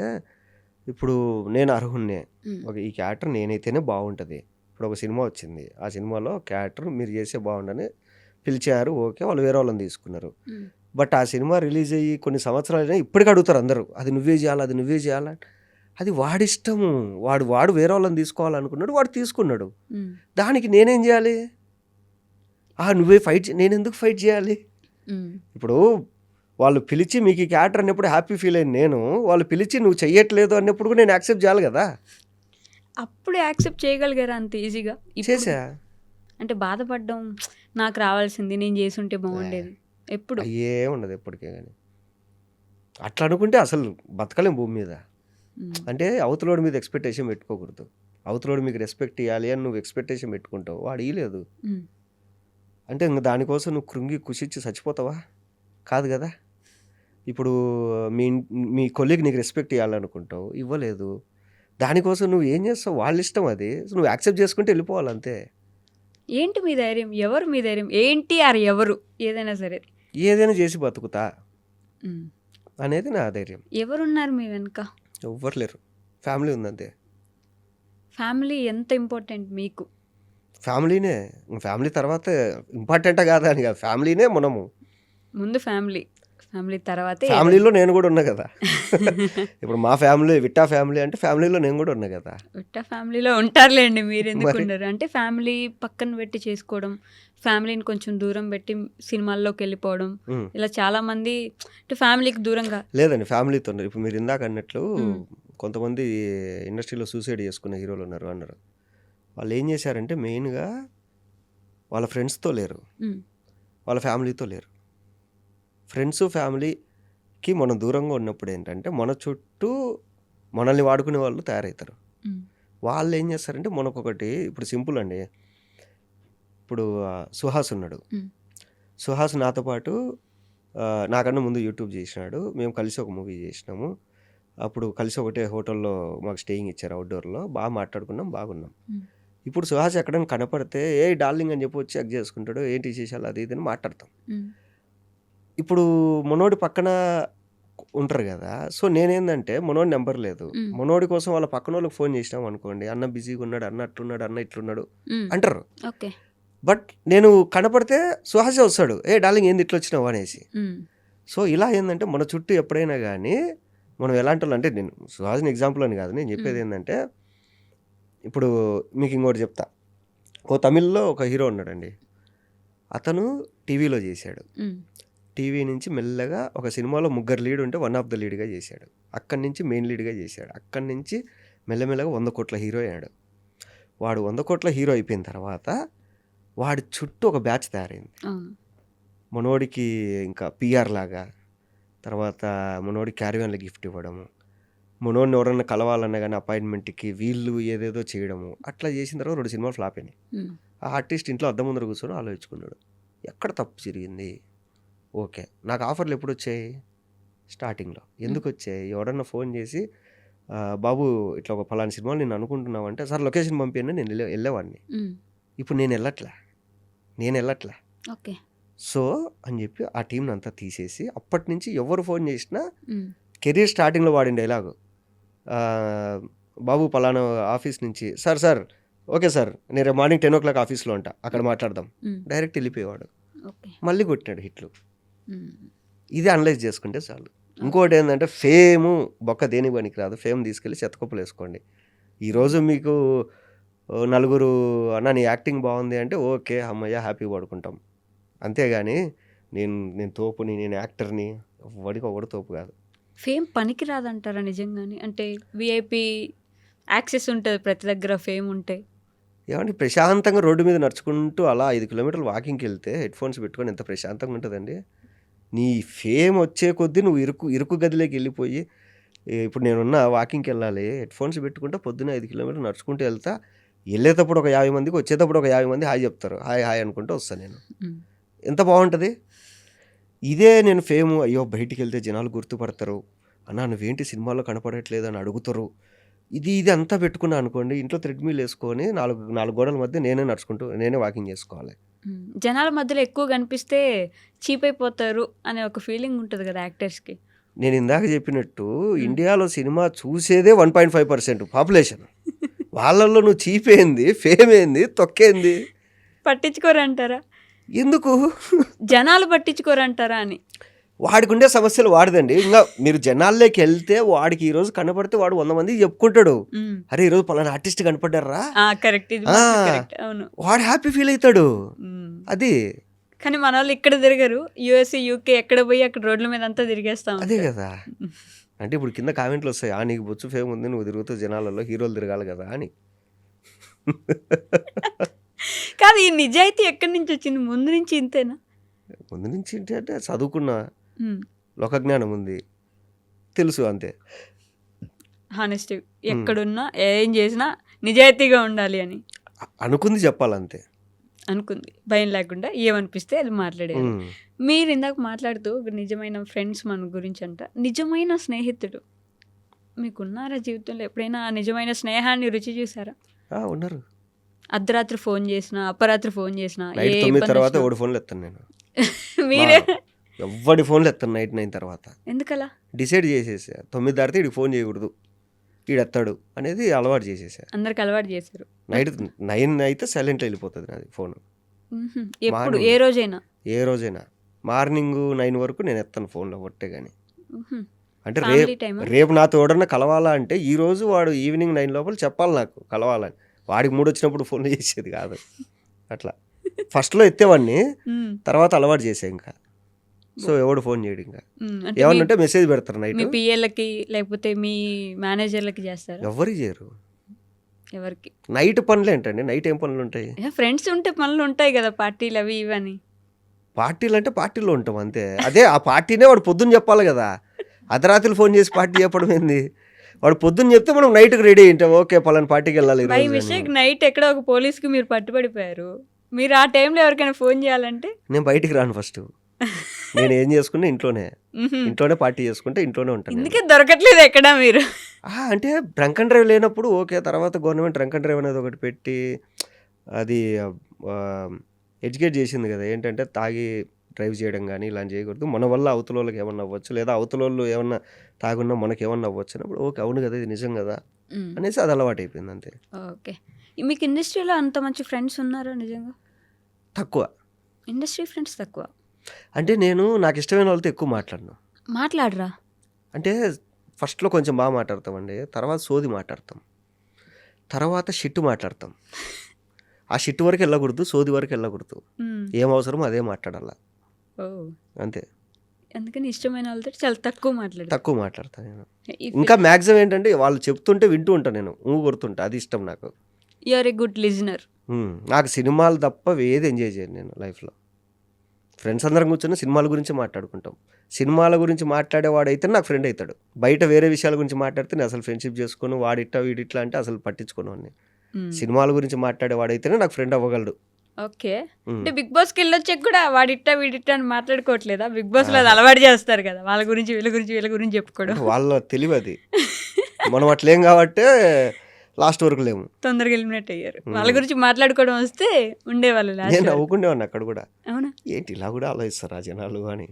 ఇప్పుడు నేను అర్హున్నే, హ్మ్. ఈ క్యారెక్టర్ నేనైతేనే బాగుంటుంది. ఇప్పుడు ఒక సినిమా వచ్చింది, ఆ సినిమాలో క్యారెక్టర్ మీరు చేసే బాగుండని పిలిచారు ఓకే, వాళ్ళు వేరే వాళ్ళని తీసుకున్నారు. హ్మ్. బట్ ఆ సినిమా రిలీజ్ అయ్యి కొన్ని సంవత్సరాలైనా ఇప్పటికీ అడుగుతారు అందరూ, అది నువ్వే చేయాలా. అది వాడిష్టము. వాడు వేరే వాళ్ళని తీసుకోవాలనుకున్నాడు, వాడు తీసుకున్నాడు. హ్మ్. దానికి నేనేం చేయాలి? నువ్వే నేను ఎందుకు ఫైట్ చేయాలి? హ్మ్. ఇప్పుడు వాళ్ళు పిలిచి మీకు ఈ క్యారెక్టర్ అన్నప్పుడు హ్యాపీ ఫీల్ అయింది నేను, వాళ్ళు పిలిచి నువ్వు చెయ్యట్లేదు అన్నప్పుడు కూడా నేను యాక్సెప్ట్ చేయాలి కదా. అప్పుడు యాక్సెప్ట్ చేయగలిగారా అంత ఈజీగా? ఇప్పుడు చేసా. అంటే బాధపడ్డం, నాకు రావాల్సింది నేను చేసుంటే బాగుండేది. ఎప్పుడు? అయ్యే ఉండదు ఎప్పటికే కానీ. అట్లా అనుకుంటే అసలు బతకలేం భూమి మీద. హ్మ్. అంటే అవతలోడి మీద ఎక్స్పెక్టేషన్ పెట్టుకోకూడదు. అవతలోడు మీకు రెస్పెక్ట్ ఇవ్వాలి అని నువ్వు ఎక్స్పెక్టేషన్ పెట్టుకుంటావు, వాడు ఇవ్వలేదు హ్మ్. అంటే ఇంక దానికోసం నువ్వు కృంగి కుషించి చచ్చిపోతావా? కాదు కదా. ఇప్పుడు మీ కొలీగ్ నీకు రెస్పెక్ట్ ఇవ్వాలనుకుంటావు, ఇవ్వలేదు. దానికోసం నువ్వు ఏం చేస్తావు? వాళ్ళ ఇష్టం అది. నువ్వు యాక్సెప్ట్ చేసుకుంటే వెళ్ళిపోవాలి అంతే. ఏంటి మీ ధైర్యం? ఎవరు మీ ధైర్యం? ఏంటి ఆర్ ఎవరు? ఏదైనా సరే. ఏదైనా చేసి బతుకుతా హ్మ్. అనేది నా ధైర్యం. ఎవరున్నారు మీ వెనక? ఎవ్వరు లేరు, ఫ్యామిలీ ఉందంతే. ఫ్యామిలీ ఎంత ఇంపార్టెంట్ మీకు? ఫ్యామిలీనే. ఫ్యామిలీ తర్వాత ఇంపార్టెంటా కాదా అని కాదు, ఫ్యామిలీనే మనము. ముందు ఫ్యామిలీ తర్వాతే ఫ్యామిలీలో నేను కూడా ఉన్నా కదా. ఇప్పుడు మా ఫ్యామిలీ విట్టా ఫ్యామిలీ అంటే ఫ్యామిలీలో నేను కూడా ఉన్నా కదా. విట్టా ఫ్యామిలీలో ఉంటారులేండి, మీరు ఎందుకు మరి ఉండరు? అంటే ఫ్యామిలీ పక్కన పెట్టి చేసుకోవడం, ఫ్యామిలీని కొంచెం దూరం పెట్టి సినిమాల్లోకి వెళ్ళిపోవడం, ఉమ్. ఇలా చాలామంది అంటే ఫ్యామిలీకి దూరంగా. లేదండి, ఫ్యామిలీతో ఉన్నారు. ఇప్పుడు మీరు ఇందాక అన్నట్లు ఉమ్. కొంతమంది ఇండస్ట్రీలో సూసైడ్ చేసుకునే హీరోలు అన్నారు. వాళ్ళు ఏం చేశారంటే మెయిన్గా వాళ్ళ ఫ్రెండ్స్తో లేరు, ఉమ్. వాళ్ళ ఫ్యామిలీతో లేరు. ఫ్రెండ్స్ ఫ్యామిలీకి మనం దూరంగా ఉన్నప్పుడు ఏంటంటే మన చుట్టూ మనల్ని వాడుకునే వాళ్ళు తయారవుతారు. ఉమ్. వాళ్ళు ఏం చేస్తారంటే మనకొకటి, ఇప్పుడు సింపుల్ అండి. ఇప్పుడు సుహాస్ ఉన్నాడు. ఉమ్. సుహాస్ నాతో పాటు నాకన్నా ముందు యూట్యూబ్ చేసినాడు. మేము కలిసి ఒక మూవీ చేసినాము. అప్పుడు కలిసి ఒకటే హోటల్లో మాకు స్టేయింగ్ ఇచ్చారు, అవుట్డోర్లో. బాగా మాట్లాడుకున్నాం, బాగున్నాం. ఉమ్. ఇప్పుడు సుహాస్ ఎక్కడైనా కనపడితే ఏ డార్లింగ్ అని చెప్పి వచ్చి చెక్ చేసుకుంటాడు, ఏంటి విశేషాలు అది ఇది అని మాట్లాడతాం. ఉమ్. ఇప్పుడు మనోడి పక్కన ఉంటారు కదా. సో నేనేందంటే మనోడి నెంబర్ లేదు, ఉమ్. మనోడి కోసం వాళ్ళ పక్కన వాళ్ళకి ఫోన్ చేసినాం అనుకోండి, అన్న బిజీగా ఉన్నాడు, అన్న అట్లున్నాడు, అన్న ఇట్లున్నాడు ఉమ్. అంటారు. ఓకే. బట్ నేను కనపడితే సుహాసే వస్తాడు, ఏ డార్లింగ్ ఏంది ఇట్లా వచ్చినావు అనేసి. ఉమ్. సో ఇలా ఏంటంటే మన చుట్టూ ఎప్పుడైనా కానీ మనం ఎలాంటి వాళ్ళు అంటే, నేను సుహాస్ని ఎగ్జాంపుల్ అని కాదు, నేను చెప్పేది ఏంటంటే, ఇప్పుడు మీకు ఇంకోటి చెప్తా. తమిళ్లో ఒక హీరో ఉన్నాడండి, అతను టీవీలో చేశాడు. ఉమ్. టీవీ నుంచి మెల్లగా ఒక సినిమాలో 3 లీడ్ ఉంటే 1 ఆఫ్ ద లీడ్గా చేశాడు. అక్కడి నుంచి మెయిన్ లీడ్గా చేశాడు. అక్కడి నుంచి మెల్లమెల్లగా 100 కోట్ల హీరో అయ్యాడు. వాడు 100 కోట్ల హీరో అయిపోయిన తర్వాత వాడి చుట్టూ ఒక బ్యాచ్ తయారైంది. అవును. మనోడికి ఇంకా పిఆర్ లాగా, తర్వాత మనోడి క్యారీవ్యాన్లో గిఫ్ట్ ఇవ్వడము, మనోడిని ఎవరన్నా కలవాలన్నా కానీ అపాయింట్మెంట్కి వీళ్ళు ఏదేదో చేయడము. అట్లా చేసిన తర్వాత 2 సినిమాలు ఫ్లాప్ అయినాయి. ఉమ్. ఆ ఆర్టిస్ట్ ఇంట్లో అద్దం ముందర కూర్చొని ఆలోచించుకున్నాడు, ఎక్కడ తప్పు జరిగింది. ఓకే, నాకు ఆఫర్లు ఎప్పుడు వచ్చాయి? స్టార్టింగ్లో. ఎందుకు వచ్చాయి? ఎవడన్నా ఫోన్ చేసి బాబు ఇట్లా ఒక ఫలానా సినిమాలు నేను అనుకుంటున్నావు అంటే, సార్ లొకేషన్ పంపియండి, నేను వెళ్ళేవాడిని. ఉమ్. ఇప్పుడు నేను వెళ్ళట్లే. ఓకే. సో అని చెప్పి ఆ టీంని అంతా తీసేసి, అప్పటి నుంచి ఎవరు ఫోన్ చేసినా ఉమ్. కెరీర్ స్టార్టింగ్లో వాడిన డైలాగు, బాబు పలానా ఆఫీస్ నుంచి సార్ ఓకే సార్ నేను రేపు మార్నింగ్ 10 ఆఫీస్లో ఉంటా, అక్కడ మాట్లాడదాం. ఉమ్, డైరెక్ట్ వెళ్ళిపోయేవాడు. ఓకే. మళ్ళీ కొట్టినాడు హిట్లు. ఉమ్, ఇది అనలైజ్ చేసుకుంటే చాలు. ఇంకోటి ఏంటంటే ఫేము బొక్క దేనికి పనికి రాదు. ఫేమ్ తీసుకెళ్ళి చెత్తకుప్పలు వేసుకోండి. ఈరోజు మీకు నలుగురు అన్న నీ యాక్టింగ్ బాగుంది అంటే ఓకే అమ్మయ్య హ్యాపీ పడుకుంటాం. అంతేగాని నేను తోపుని, నేను యాక్టర్ని, వాడికి ఒకడు తోపు కాదు. ఫేమ్ పనికి రాదంటారా నిజంగానే? అంటే విఐపి యాక్సెస్ ఉంటుంది ప్రతి దగ్గర ఫేమ్ ఉంటే. ఏమంటే ప్రశాంతంగా రోడ్డు మీద నడుచుకుంటూ అలా 5 కిలోమీటర్లు వాకింగ్కి వెళ్తే హెడ్ ఫోన్స్ పెట్టుకొని ఎంత ప్రశాంతంగా ఉంటుందండి. నీ ఫేమ్ వచ్చే కొద్దీ నువ్వు ఇరుకు గదిలోకి వెళ్ళిపోయి ఇప్పుడు నేనున్న వాకింగ్కి వెళ్ళాలి, హెడ్ ఫోన్స్ పెట్టుకుంటే పొద్దున్న 5 కిలోమీటర్లు నడుచుకుంటూ వెళ్తా. వెళ్ళేటప్పుడు ఒక 50 మందికి, వచ్చేటప్పుడు ఒక 50 మంది హాయ్ చెప్తారు. హాయ్ హాయ్ అనుకుంటూ వస్తాను నేను. ఉమ్, ఎంత బాగుంటుంది. ఇదే నేను ఫేము అయ్యో బయటికి వెళ్తే జనాలు గుర్తుపడతారు, అన్నా నువ్వేంటి సినిమాలో కనపడట్లేదు అని అడుగుతారు. ఇది అంతా పెట్టుకున్నా అనుకోండి, ఇంట్లో థ్రెడ్మిల్ వేసుకొని నాలుగు గోడల మధ్య నేనే నడుచుకుంటూ నేనే వాకింగ్ చేసుకోవాలి. ఉమ్. జనాల మధ్యలో ఎక్కువ కనిపిస్తే చీప్ అయిపోతారు అనే ఒక ఫీలింగ్ ఉంటుంది కదా యాక్టర్స్కి. నేను ఇందాక చెప్పినట్టు ఉమ్, ఇండియాలో సినిమా చూసేదే 1.5% పాపులేషన్. వాళ్ళల్లో నువ్వు చీప్ ఏంది, ఫేమ్ ఏంది, తొక్కేంది, పట్టించుకోరంటారా? ఎందుకు? జనాలు పట్టించుకోరంటారా అని. వాడికి ఉండే సమస్యలు వాడిదండి. ఇంకా మీరు జనాల్లోకి వెళ్తే వాడికి ఈరోజు కనపడితే వాడు 100 మందికి చెప్పుకుంటాడు, ఉమ్, అరే ఈరోజు పలానా ఆర్టిస్ట్ కనపడ్డారా, కరెక్ట్, ఇది ఆ, కరెక్ట్, అవును. వాడు హ్యాపీ ఫీల్ అవుతాడు. ఉమ్. అది కానీ మన వాళ్ళు ఇక్కడ తిరగరు, యూఎస్ఏ యూకే ఎక్కడ పోయి అక్కడ రోడ్ల మీద అంతా తిరిగేస్తా అదే ఉంటారు. కదా. అంటే ఇప్పుడు కింద కామెంట్లు వస్తాయి, నీకు బొచ్చు ఫేమ్ ఉంది, నువ్వు తిరుగుతూ జనాలలో హీరోలు తిరగాలి కదా అని. కాదు, ఈ నిజాయితీ ఎక్కడి నుంచి వచ్చింది? ముందు నుంచి ఇంతేనా? ముందు నుంచి ఏంటంటే చదువుకున్న ఉమ్, లోకజ్ఞానం ఉంది, తెలుసు అంతే. హానెస్ట్, ఉమ్. ఎక్కడున్నా ఏం చేసినా నిజాయితీగా ఉండాలి అని అనుకుంది చెప్పాలంతే. అనుకుంది, భయం లేకుండా ఏమనిపిస్తే అది మాట్లాడేది. ఉమ్. మీరు ఇందాక మాట్లాడుతూ ఒక నిజమైన ఫ్రెండ్స్ మన గురించి అంట, నిజమైన స్నేహితుడు మీకున్నారా జీవితంలో? ఎప్పుడైనా ఆ నిజమైన స్నేహాన్ని రుచి చూసారా? ఉన్నారు. అర్ధరాత్రి ఫోన్ చేసినా, అపరాత్రి ఫోన్ చేసినా, ఏ నైట్ 9 ఇబ్బంది తర్వాత వచ్చినా ఎవడి ఫోన్లు ఎత్తాను నేను. మీరే ఎవడి ఫోన్లు ఎత్తాను నైట్ 9 తర్వాత. ఎందుకలా? డిసైడ్ చేసేసా 9 దాటితే వీడికి ఫోన్ చేయకూడదు, వీడు ఎత్తాడు అనేది అలవాటు చేసేసా. అందరికి అలవాటు చేశారు. నైట్ 9 అయితే సైలెంట్ వెళ్ళిపోతుంది నాది ఫోన్. మ్హూ. ఎప్పుడు మార్నింగ్ ఏ రోజైనా? ఏ రోజైనా మార్నింగ్ 9 వరకు నేను ఎత్తాను ఫోన్లో ఒట్టే. కానీ మ్హూ. అంటే ఫ్యామిలీ టైమా? రేపు నాతో ఎవడన్నా కలవాలా అంటే ఈరోజు వాడు ఈవినింగ్ 9 లోపల చెప్పాలి నాకు కలవాలని. వాడికి మూడు వచ్చినప్పుడు ఫోన్లు చేసేది కాదు. అట్లా ఫస్ట్లో ఎత్తేవాడిని, మ్, తర్వాత అలవాటు చేసా ఇంకా. సో ఎవడు ఫోన్ చేయడు ఇంకా. అంటే ఏమన్నా ఉంటే మెసేజ్ పెడతారు నైట్. మీ పిఏలకి లేకపోతే మీ మేనేజర్లకి చేస్తారా? ఎవరికి చేయరు. ఎవరికి? నైట్ పనులు ఏంటండి, నైట్ ఏం పనులు ఉంటాయి? ఫ్రెండ్స్ ఉంటే పనులు ఉంటాయి కదా, పార్టీలు అవి ఇవని. పార్టీలు అంటే పార్టీలో ఉంటాం అంతే. అదే ఆ పార్టీనే వాడు పొద్దున్న చెప్పాలి కదా. అర్ధరాత్రులు ఫోన్ చేసి పార్టీ చెప్పడం ఏంది? వాడు పొద్దున్న చెప్తే మనం నైట్కి రెడీ అయింటాం, ఓకే పలానా పార్టీకి వెళ్ళాలి బై ఈరోజు అని. మిస్టేక్ నైట్ ఎక్కడ ఒక పోలీస్కి మీరు పట్టుబడిపోయారు. మీరు ఆ టైంలో ఎవరికైనా ఫోన్ చేయాలంటే నేను బయటికి రాను ఫస్ట్. నేను ఏం చేసుకున్నా ఇంట్లోనే, మ్హూ. ఇంట్లోనే పార్టీ చేసుకుంటే ఇంట్లోనే ఉంటాను నేను. ఇందుకే దొరకట్లేదు ఎక్కడా మీరు. అంటే డ్రంక్ అండ్ డ్రైవ్ లేనప్పుడు ఓకే. తర్వాత గవర్నమెంట్ డ్రంక్ అండ్ డ్రైవ్ అనేది ఒకటి పెట్టి అది ఎడ్యుకేట్ చేసింది కదా, ఏంటంటే తాగి డ్రైవ్ చేయడం కానీ ఇలాంటి చేయకూడదు, మన వల్ల అవతల వాళ్ళకి ఏమన్నా అవ్వచ్చు, లేదా అవతల వాళ్ళు ఏమన్నా తాగున్నా మనకి ఏమన్నా అవ్వచ్చు అన్నప్పుడు ఓకే అవును కదా ఇది నిజం కదా మ్, అనేసి అది అలవాటు అయిపోయింది అంతే. ఓకే. మీకు ఇండస్ట్రీలో అంత మంచి ఫ్రెండ్స్ ఉన్నారా నిజంగా? తక్కువ ఇండస్ట్రీ ఫ్రెండ్స్ తక్కువ. అంటే నేను నాకు ఇష్టమైన వాళ్ళతో ఎక్కువ మాట్లాడను. మాట్లాడరా? అంటే ఫస్ట్లో కొంచెం బాగా మాట్లాడతామండి, తర్వాత సోది మాట్లాడతాం, తర్వాత షిట్టు మాట్లాడతాం. ఆ షిట్టు వరకు వెళ్ళకూడదు, సోది వరకు వెళ్ళకూడదు. మ్, ఏం అవసరమో అదే మాట్లాడాల ఓ, అంతే. అందుకని ఇష్టమైన వాళ్ళతో చాలా తక్కువ మాట్లాడతారు. తక్కువ మాట్లాడతాను నేను. ఇంకా మ్యాక్సిమం ఏంటంటే వాళ్ళు చెప్తుంటే వింటూ ఉంటాను, నేను కొడుతుంటా, అది ఇష్టం నాకు. You are a good listener. నాకు సినిమాలు తప్ప ఏది ఎంజాయ్ చేయను నేను లైఫ్లో. ఫ్రెండ్స్ అందరం కూర్చొని సినిమాల గురించి మాట్లాడుకుంటాం. సినిమాల గురించి మాట్లాడేవాడైతే నాకు ఫ్రెండ్ అవుతాడు. బయట వేరే విషయాల గురించి మాట్లాడితే నేను అసలు ఫ్రెండ్షిప్ చేసుకుని వాడిట్టా వీడిట్లా అంటే అసలు పట్టించుకోను అన్ని. సినిమాల గురించి మాట్లాడేవాడైతేనే నాకు ఫ్రెండ్ అవ్వగలడు. ఓకే. ఉమ్. అంటే బిగ్ బాస్కి వెళ్ళొచ్చాక కూడా వాడిట్టా వీడిట్టా అని మాట్లాడుకోవట్లేదా? బిగ్ బాస్లో అది అలవాటు చేస్తారు కదా, వాళ్ళ గురించి వీళ్ళ గురించి చెప్పుకోవడం. అంటే వాళ్ళ తెలివి అది. మనం అట్లేం కాబట్టి లాస్ట్ వరకు లేము. తొందరగా ఎలిమినేట్ అయ్యారు. వాళ్ళ గురించి మాట్లాడుకోవడం వస్తే ఉండేవాళ్ళు నేను లాస్ట్. నవ్వుకునేవాడిని అక్కడ కూడా, అవునా? ఏంటి ఇలా కూడా ఆలోచిస్తారా జనాలు అని.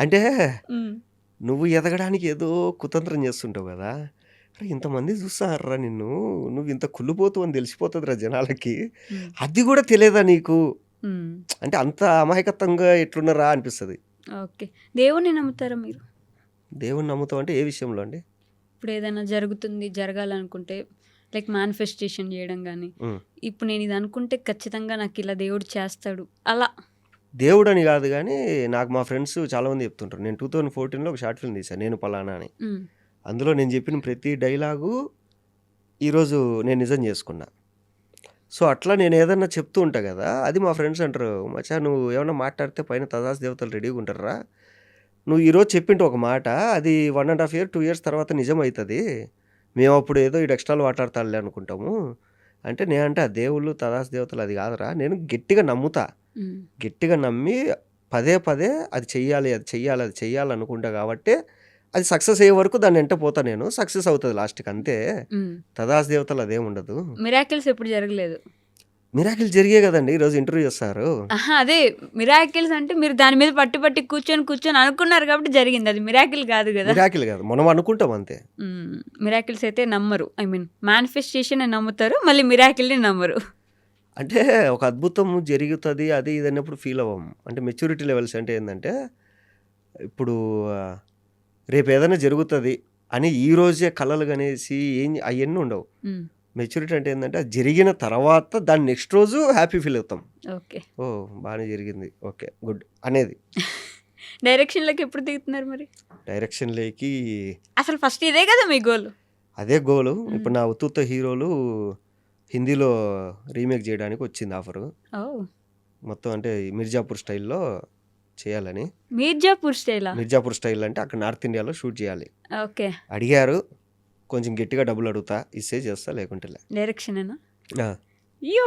అంటే ఉమ్, నువ్వు ఎదగడానికి ఏదో కుతంత్రం చేస్తుంటావు కదా, అరే ఇంతమంది చూస్తారా నిన్ను, నువ్వు ఇంత కుళ్ళిపోతావు అని తెలిసిపోతుంది రా జనాలకి, హ్మ్. అది కూడా తెలియదా నీకు హ్మ్. అంటే అంత అమాయకత్వంగా ఎట్లున్నారా అనిపిస్తుంది. ఓకే. దేవుడిని నమ్ముతారా మీరు? దేవుని నమ్ముతాం అంటే ఏ విషయంలో అండి? ఇప్పుడు ఏదైనా జరుగుతుంది, జరగాలనుకుంటే లైక్ మేనిఫెస్టేషన్ చేయడం గానీ, ఉమ్. ఇప్పుడు నేను ఇది అనుకుంటే ఖచ్చితంగా నాకు ఇలా దేవుడు చేస్తాడు అలా. దేవుడు అని కాదు కానీ నాకు మా ఫ్రెండ్స్ చాలామంది చెప్తుంటారు. నేను 2014లో ఒక షార్ట్ ఫిల్మ్ తీశాను, నేను పలానా అని. హ్మ్. అందులో నేను చెప్పిన ప్రతి డైలాగు ఈరోజు నేను నిజం చేసుకున్నా. సో అట్లా నేను ఏదన్నా చెప్తూ ఉంటా కదా, అది మా ఫ్రెండ్స్ అంటారు, మచ్చా నువ్వు ఏమన్నా మాట్లాడితే పైన తదాస్ దేవతలు రెడీగా ఉంటారా, నువ్వు ఈరోజు చెప్పింటే ఒక మాట అది 1.5 year 2 years తర్వాత నిజం అవుతుంది, మేము అప్పుడు ఏదో ఈ ఎక్స్ట్రాలు మాట్లాడతాడులే అనుకుంటాము అంటే. నేనంటే ఆ దేవుళ్ళు తదాస్ దేవతలు అది కాదురా, నేను గట్టిగా నమ్ముతా, హ్మ్. గట్టిగా నమ్మి పదే పదే అది చెయ్యాలి అది చెయ్యాలి అది చెయ్యాలి అనుకుంటా కాబట్టి అది సక్సెస్ అయ్యే వరకు దాన్ని వెంట పోతా, నేను సక్సెస్ అవుతుంది లాస్ట్కి అంతే. హ్మ్. తదాస్ దేవతలు అదేముండదు. మిరాకిల్స్ ఎప్పుడు జరగలేదు. మిరాకిల్ జరిగే కదండి, ఈరోజు ఇంటర్వ్యూ చేస్తారు. ఆహా! అదే మిరాకిల్స్ అంటే మీరు దాని మీద పట్టి కూర్చొని అనుకున్నారు కాబట్టి జరిగింది. అది మిరాకిల్ కాదు గదా! మిరాకిల్ కాదు, మనం అనుకుంటాం అంతే. హ్మ్. మిరాకిల్స్ అయితే నమ్మరు. ఐ మీన్ మేనిఫెస్టేషన్ నమ్ముతారు. మళ్ళీ మిరాకిల్‌ని నమ్మరు. అంటే ఒక అద్భుతం జరుగుతుంది అది ఇది అన్నప్పుడు ఫీల్ అవ్వం. అంటే మెచ్యూరిటీ లెవెల్స్ అంటే ఏంటంటే, ఇప్పుడు రేపు ఏదైనా జరుగుతుంది అని ఈ రోజే కలలు కనేసి అవన్నీ ఉండవు. హ్మ్. మెచ్యూరిటీ అంటే ఏంటంటే, అది జరిగిన తర్వాత దాన్ని నెక్స్ట్ రోజు హ్యాపీ ఫీల్ అవుతాం. ఓకే. ఓ బాగానే జరిగింది, ఓకే గుడ్ అనేది. డైరెక్షన్‌లోకి ఎప్పుడు దిగుతున్నారు మరి? డైరెక్షన్లోకి అసలు ఫస్ట్ ఇదే కదా మీ గోల్? అదే గోలు. ఇప్పుడు నా ఉత్తుత్త హీరోలు హిందీలో రీమేక్ చేయడానికి వచ్చింది ఆఫరు. ఓహ్! మొత్తం అంటే మిర్జాపూర్ స్టైల్లో చేయాలని. మీర్జాపూర్ స్టైలా? మిర్జాపూర్ స్టైల్ అంటే అక్కడ నార్త్ ఇండియాలో షూట్ చేయాలి. ఓకే. అడిగారు, కొంచెం గట్టిగా డబ్బులు అడుగుతా, ఇస్తే చేస్తా లేకుంటే లే. డైరెక్షనేనా? ఆ, అయ్యో!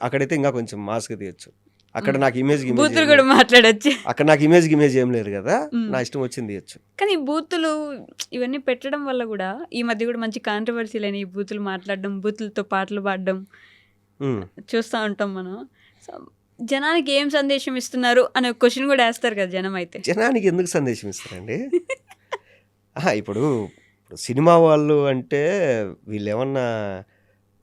అక్కడైతే ఇంకా కొంచెం మాస్గా తీయచ్చు. అక్కడ నాకు ఇమేజ్ బూతులు కూడా మాట్లాడొచ్చు. అక్కడ నాకు ఇమేజ్ ఏం లేదు కదా, హ్మ్. నా ఇష్టం వచ్చింది తీయచ్చు. కానీ ఈ బూతులు ఇవన్నీ పెట్టడం వల్ల కూడా ఈ మధ్య కూడా మంచి కాంట్రవర్సీలని ఈ బూతులు మాట్లాడడం, బూతులతో పాటలు పాడడం ఉమ్. చూస్తూ ఉంటాం మనం. సో జనానికి ఏం సందేశం ఇస్తున్నారు అనే క్వశ్చన్ కూడా వేస్తారు కదా జనం అయితే. జనానికి ఎందుకు సందేశం ఇస్తారండి? ఇప్పుడు సినిమా వాళ్ళు అంటే వీళ్ళు ఏమన్నా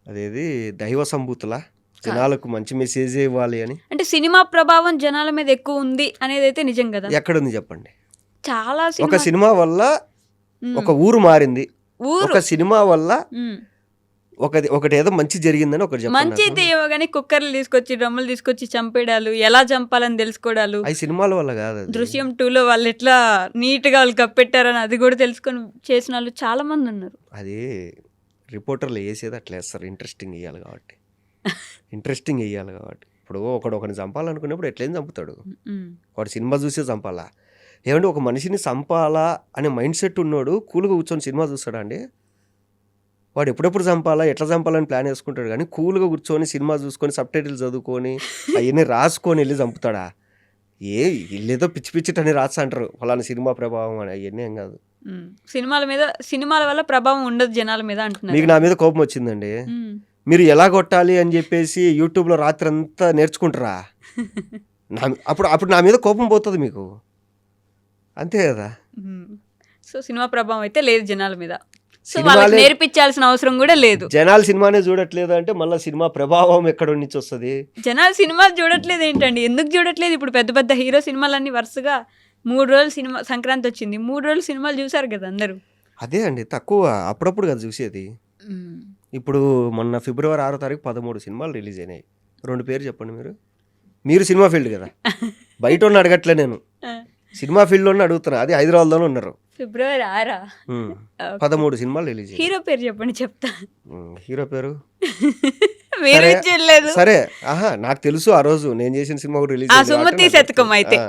అదేది దైవ సంభూతులా, జనాలకు మంచి మెసేజ్ ఇవ్వాలి అని? అంటే సినిమా ప్రభావం జనాల మీద ఎక్కువ ఉంది అనేది అయితే నిజం కదా. ఎక్కడుంది చెప్పండి? చాలా ఒక సినిమా వల్ల ఉమ్, ఒక ఊరు మారింది, ఊరు ఒక సినిమా వల్ల ఉమ్, ఒకటి ఏదో మంచి జరిగిందని ఒకటి మంచి అయితే చెప్పండి. ఏవో కానీ కుక్కర్లు తీసుకొచ్చి డ్రమ్ములు తీసుకొచ్చి చంపేయడాలు, ఎలా చంపాలని తెలుసుకోవడాలు, అవి సినిమాల వల్ల కాదు, అది దృశ్యం 2లో వాళ్ళు ఎట్లా నీట్గా వాళ్ళు కప్పెట్టారని అది కూడా తెలుసుకొని చేసిన వాళ్ళు చాలా మంది ఉన్నారు. అది రిపోర్టర్లు వేసేది అట్లా వేస్తారు, ఇంట్రెస్టింగ్ వేయాలి కాబట్టి. ఇంట్రెస్టింగ్ వేయాలి కాబట్టి. ఇప్పుడు ఒకడిని చంపాలనుకున్నప్పుడు ఎట్లయినా చంపుతాడు, ఉమ్, వాడు సినిమా చూసే చంపాలా? ఏమంటే ఒక మనిషిని చంపాలా అనే మైండ్ సెట్ ఉన్నోడు కూల్గా కూర్చొని సినిమా చూస్తాడా అండి? వాడు ఎప్పుడెప్పుడు చంపాలా ఎట్లా చంపాలని ప్లాన్ వేసుకుంటాడు, కానీ కూల్గా కూర్చొని సినిమా చూసుకొని సబ్ టైటిల్ చదువుకొని అవన్నీ రాసుకొని వెళ్ళి చంపుతాడా? వీళ్ళేదో పిచ్చి పిచ్చిటని రాస్తా అంటారు ఫలానా సినిమా ప్రభావం అని, అవన్నీ ఏం కాదు. ఉమ్. సినిమాల వల్ల ప్రభావం ఉండదు జనాల మీద అంటున్నారు. మీకు నా మీద కోపం వచ్చిందండి, ఉమ్. మీరు ఎలా కొట్టాలి అని చెప్పేసి యూట్యూబ్లో రాత్రి అంతా నేర్చుకుంటారా? అప్పుడు నా మీద కోపం పోతుంది మీకు, అంతే కదా. ఉమ్. సో సినిమా ప్రభావం అయితే లేదు జనాల మీద. సో సినిమాలే- వాళ్ళకి నేర్పించాల్సిన అవసరం కూడా లేదు. జనాలు సినిమానే చూడట్లేదు అంటే మళ్ళీ సినిమా ప్రభావం ఎక్కడ నుంచి వస్తుంది? జనాలు సినిమాలు చూడట్లేదు ఏంటండి? ఎందుకు చూడట్లేదు? ఇప్పుడు పెద్ద పెద్ద హీరో సినిమాలన్నీ వరుసగా 3 రోజులు సినిమా, సంక్రాంతి వచ్చింది 3 రోజులు సినిమాలు చూసారు కదా అందరూ. అదే అండి, తక్కువ అప్పుడప్పుడు కదా చూసేది. ఇప్పుడు మొన్న ఫిబ్రవరి 6వ తారీఖు 13 సినిమాలు రిలీజ్ అయినాయి. 2 పేరు చెప్పండి. మీరు సినిమా ఫీల్డ్ కదా, బయట ఉన్న అడగట్లే, నేను సినిమా ఫీల్డ్లోనే అడుగుతున్నా. అది హైదరాబాద్లోనే ఉన్నారు. ఫిబ్రవరి 6 13 సినిమాలు రిలీజ్ అయ్యాయి. హీరో పేరు చెప్పండి చెప్తా. హీరో పేరు మీరు ఇచ్చేయలేదు. సరే, నాకు తెలుసు, ఆ రోజు నేను చేసిన సినిమా కూడా రిలీజ్ ఆ సుమతి శతకం అయితే.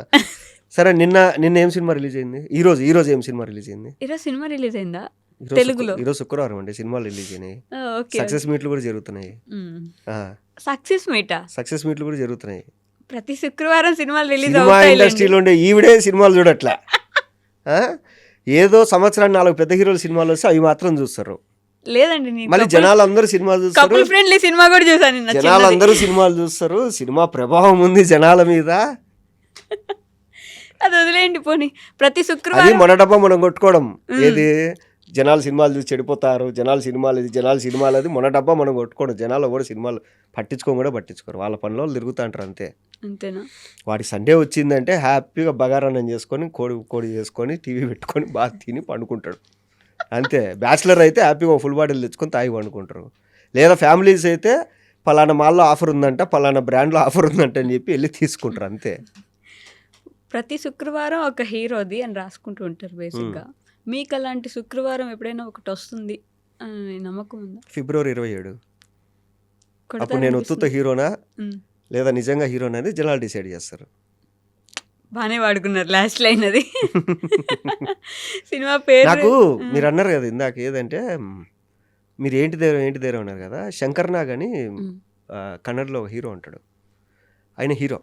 సరే, నిన్న ఏం సినిమా రిలీజ్ అయింది? ఈ రోజు ఏం సినిమా రిలీజ్ అయింది? ఈరోజు సినిమా రిలీజ్ అయిందా ఈరోజు తెలుగులో? ఈరోజు శుక్రవారం అండి, సినిమాలు రిలీజ్ అయినాయి. ఓకే. సక్సెస్ మీట్లు కూడా జరుగుతున్నాయి. సక్సెస్ మీటా? సక్సెస్ మీట్లు కూడా జరుగుతున్నాయి. ప్రతి శుక్రవారం సినిమాలు రిలీజ్ సినిమా అవుతాయి. ఇండస్ట్రీలో ఉండే ఈవిడే సినిమాలు చూడట్లా. ఏదో సంవత్సరానికి 4 పెద్ద హీరోల సినిమాలు వస్తే అవి మాత్రం చూస్తారు. లేదండి, మళ్ళీ జనాలు అందరూ సినిమాలు చూస్తారు, కపుల్ ఫ్రెండ్లీ సినిమా కూడా చూసాను నిన్న. జనాలు అందరూ సినిమాలు చూస్తారు. సినిమా ప్రభావం ఉంది జనాల మీద. అది వదిలేయండి పోనీ. ప్రతి అది శుక్రవారం మన డబ్బా మనం కొట్టుకోవడం. ఏది జనాలు సినిమాలు చూసి చెడిపోతారు, జనాలు సినిమాలు అది మొన్న డబ్బా మనం కొట్టుకోడు. జనాలు కూడా సినిమాలు పట్టించుకోరు, వాళ్ళ పనిలో వాళ్ళు తిరుగుతూ అంటారు అంతే. అంతేనా? వాడికి సండే వచ్చిందంటే హ్యాపీగా బగారాన్నం చేసుకొని కోడి చేసుకొని టీవీ పెట్టుకొని బాగా తిని పండుకుంటాడు అంతే. బ్యాచిలర్ అయితే హ్యాపీగా ఫుల్ బాటిల్ తెచ్చుకొని తాగి పండుకుంటారు. లేదా ఫ్యామిలీస్ అయితే పలానా మాల్లో ఆఫర్ ఉందంట, పలానా బ్రాండ్లో ఆఫర్ ఉందంట అని చెప్పి వెళ్ళి తీసుకుంటారు అంతే. ప్రతి శుక్రవారం ఒక హీరోది అని రాసుకుంటూ ఉంటారు బేసిక్గా. మీకు అలాంటి శుక్రవారం ఎప్పుడైనా ఒకటి వస్తుంది అని నమ్మకం ఉందా? ఫిబ్రవరి 27 అప్పుడు నేను ఉత్తుత హీరోనా లేదా నిజంగా హీరోనా అనేది జనాలు డిసైడ్ చేస్తారు. బాగానే వాడుకున్నారు లాస్ట్ లైన్ అది. సినిమా పేరు నాకు మీరు అన్నారు కదా ఇందాక ఏదంటే మీరు ఏంటి దేరం అన్నారు కదా. శంకర్ నాగ్ అని కన్నడలో ఒక హీరో ఉంటాడు. ఆయన హీరో.